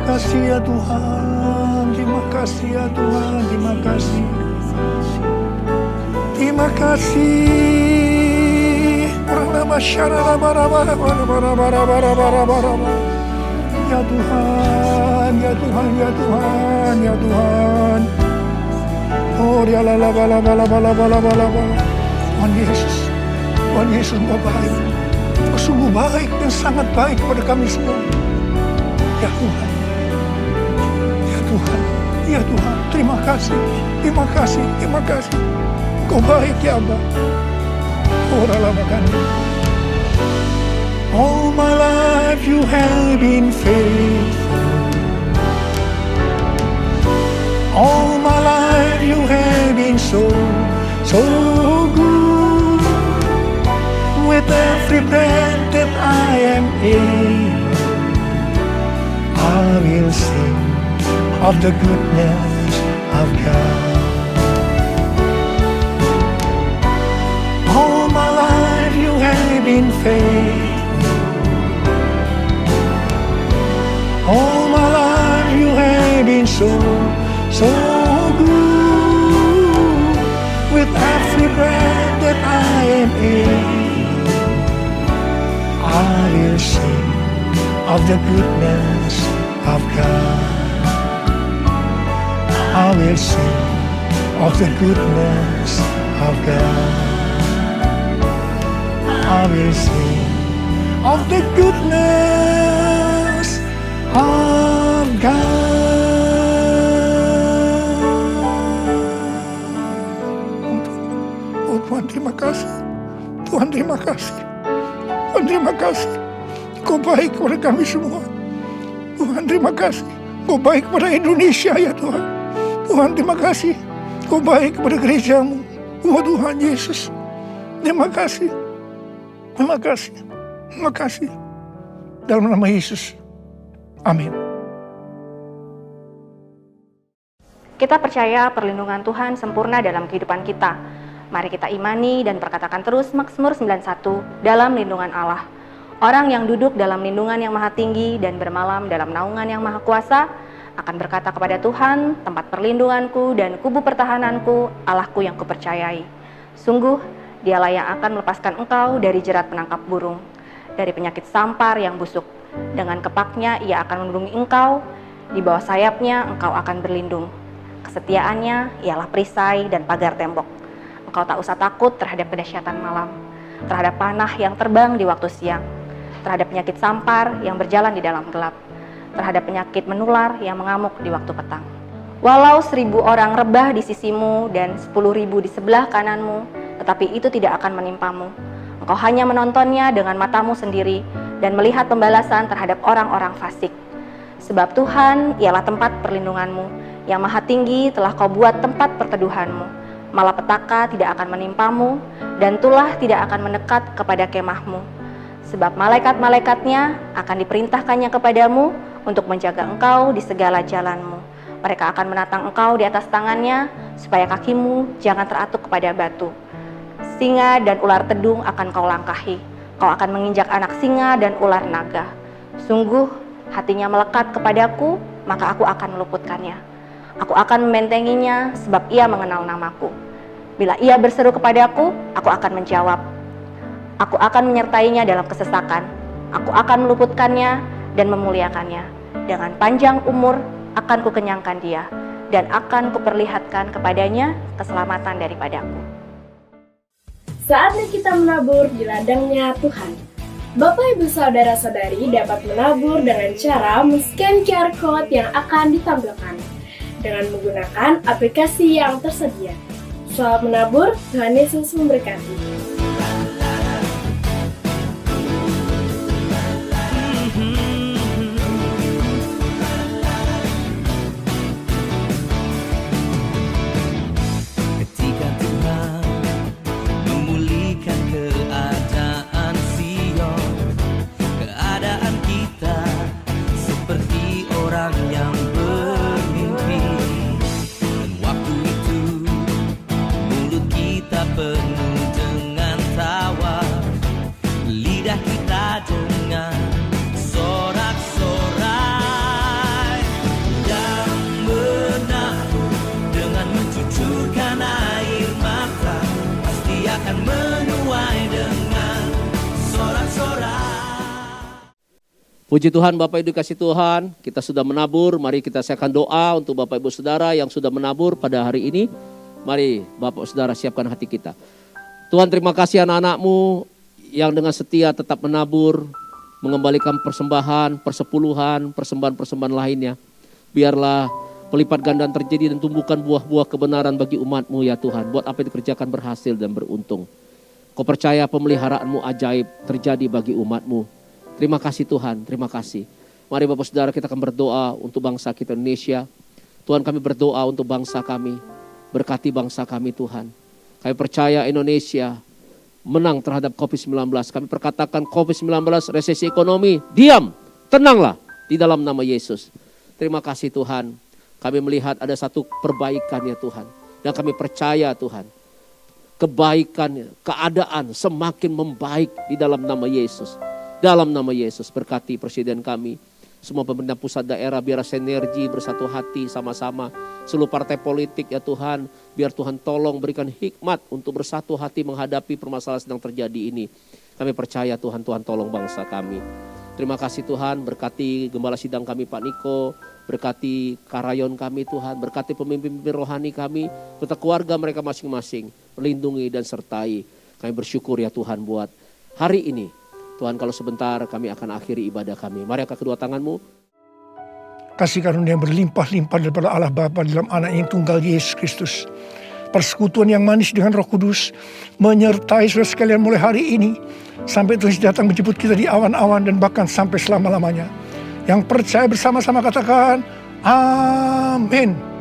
kasih ya Tuhan. Terima kasih ya Tuhan. Terima kasih. Terima kasih. Ya Tuhan, ya Tuhan, ya Tuhan, ya Tuhan. Oh, dia la la bala bala bala bala bala bala. Tuhan Yesus Engkau baik. Engkau sungguh baik dan sangat baik kepada kami semua. Ya Tuhan, ya Tuhan, ya Tuhan. Terima kasih, terima kasih, terima kasih. Engkau baik ya Abba. Oh, la makan. All my life you have been faithful. All my life you have been so good. With every breath that I am able, I will sing of the goodness of God. All my life you have been faithful. All my life you have been so good. With every breath that I am able, I will sing of the goodness of God. I will sing of the goodness of God. I will sing of the goodness of God. Tuhan terima kasih, Tuhan terima kasih, Tuhan terima kasih. Kau baik kepada kami semua. Tuhan terima kasih, Kau baik kepada Indonesia ya Tuhan. Tuhan terima kasih, Kau baik kepada gerejamu. Oh Tuhan Yesus, terima kasih, terima kasih, terima kasih. Dalam nama Yesus, amin. Kita percaya perlindungan Tuhan sempurna dalam kehidupan kita. Mari kita imani dan perkatakan terus Mazmur 91 dalam lindungan Allah. Orang yang duduk dalam lindungan yang maha tinggi dan bermalam dalam naungan yang maha kuasa Akan berkata kepada Tuhan, tempat perlindunganku dan kubu pertahananku, Allahku yang kupercayai. Sungguh, Dialah yang akan melepaskan engkau dari jerat penangkap burung, dari penyakit sampar yang busuk. Dengan kepaknya ia akan melindungi engkau, di bawah sayapnya engkau akan berlindung. Kesetiaannya ialah perisai dan pagar tembok. Engkau tak usah takut terhadap kedahsyatan malam, terhadap panah yang terbang di waktu siang, terhadap penyakit sampar yang berjalan di dalam gelap, terhadap penyakit menular yang mengamuk di waktu petang. Walau 1.000 orang rebah di sisimu dan 10.000 di sebelah kananmu, tetapi itu tidak akan menimpamu. Engkau hanya menontonnya dengan matamu sendiri dan melihat pembalasan terhadap orang-orang fasik. Sebab Tuhan ialah tempat perlindunganmu, yang maha tinggi telah kau buat tempat perteduhanmu. Malapetaka tidak akan menimpamu, dan tulah tidak akan mendekat kepada kemahmu. Sebab malaikat-malaikatnya akan diperintahkannya kepadamu untuk menjaga engkau di segala jalanmu. Mereka akan menatang engkau di atas tangannya, supaya kakimu jangan teratuk kepada batu. Singa dan ular tedung akan kau langkahi. Kau akan menginjak anak singa dan ular naga. Sungguh, hatinya melekat kepadaku, maka aku akan meluputkannya. Aku akan membentenginya, sebab ia mengenal namaku. Bila ia berseru kepadaku, aku akan menjawab. Aku akan menyertainya dalam kesesakan. Aku akan meluputkannya dan memuliakannya. Dengan panjang umur akan kukenyangkan dia, dan akan kuperlihatkan kepadanya keselamatan daripadaku. Saatnya kita menabur di ladangnya Tuhan. Bapak, Ibu, Saudara-saudari dapat menabur dengan cara men-scan QR Code yang akan ditampilkan dengan menggunakan aplikasi yang tersedia. Selamat menabur, Tuhan Yesus memberkati. Puji Tuhan, Bapak Ibu dikasih Tuhan, kita sudah menabur. Mari kita siapkan doa untuk Bapak Ibu Saudara yang sudah menabur pada hari ini. Mari Bapak Saudara siapkan hati kita. Tuhan, terima kasih anak-anak-Mu yang dengan setia tetap menabur, mengembalikan persembahan, persepuluhan, persembahan-persembahan lainnya. Biarlah pelipat gandaan terjadi dan tumbuhkan buah-buah kebenaran bagi umat-Mu ya Tuhan. Buat apa yang dikerjakan berhasil dan beruntung. Kau percaya pemeliharaan-Mu ajaib terjadi bagi umat-Mu. Terima kasih Tuhan, terima kasih. Mari Bapak Saudara kita akan berdoa untuk bangsa kita Indonesia. Tuhan, kami berdoa untuk bangsa kami. Berkati bangsa kami Tuhan. Kami percaya Indonesia menang terhadap COVID-19. Kami perkatakan COVID-19 resesi ekonomi, diam, tenanglah di dalam nama Yesus. Terima kasih Tuhan. Kami melihat ada satu perbaikan ya Tuhan. Dan kami percaya Tuhan. Kebaikan, keadaan semakin membaik di dalam nama Yesus. Dalam nama Yesus, berkati Presiden kami, semua pemerintah pusat daerah, biar sinergi, bersatu hati sama-sama. Seluruh partai politik ya Tuhan, biar Tuhan tolong berikan hikmat untuk bersatu hati menghadapi permasalahan sedang terjadi ini. Kami percaya Tuhan, Tuhan tolong bangsa kami. Terima kasih Tuhan, berkati gembala sidang kami Pak Niko, berkati karayon kami Tuhan, berkati pemimpin-pemimpin rohani kami, serta keluarga mereka masing-masing, melindungi dan sertai. Kami bersyukur ya Tuhan buat hari ini. Tuhan, kalau sebentar kami akan akhiri ibadah kami. Mari angkat kedua tanganmu. Kasih karunia yang berlimpah-limpah daripada Allah Bapa dalam anak yang tunggal Yesus Kristus. Persekutuan yang manis dengan Roh Kudus menyertai saudara sekalian mulai hari ini. Sampai Tuhan datang menjemput kita di awan-awan dan bahkan sampai selama-lamanya. Yang percaya bersama-sama katakan, Amin.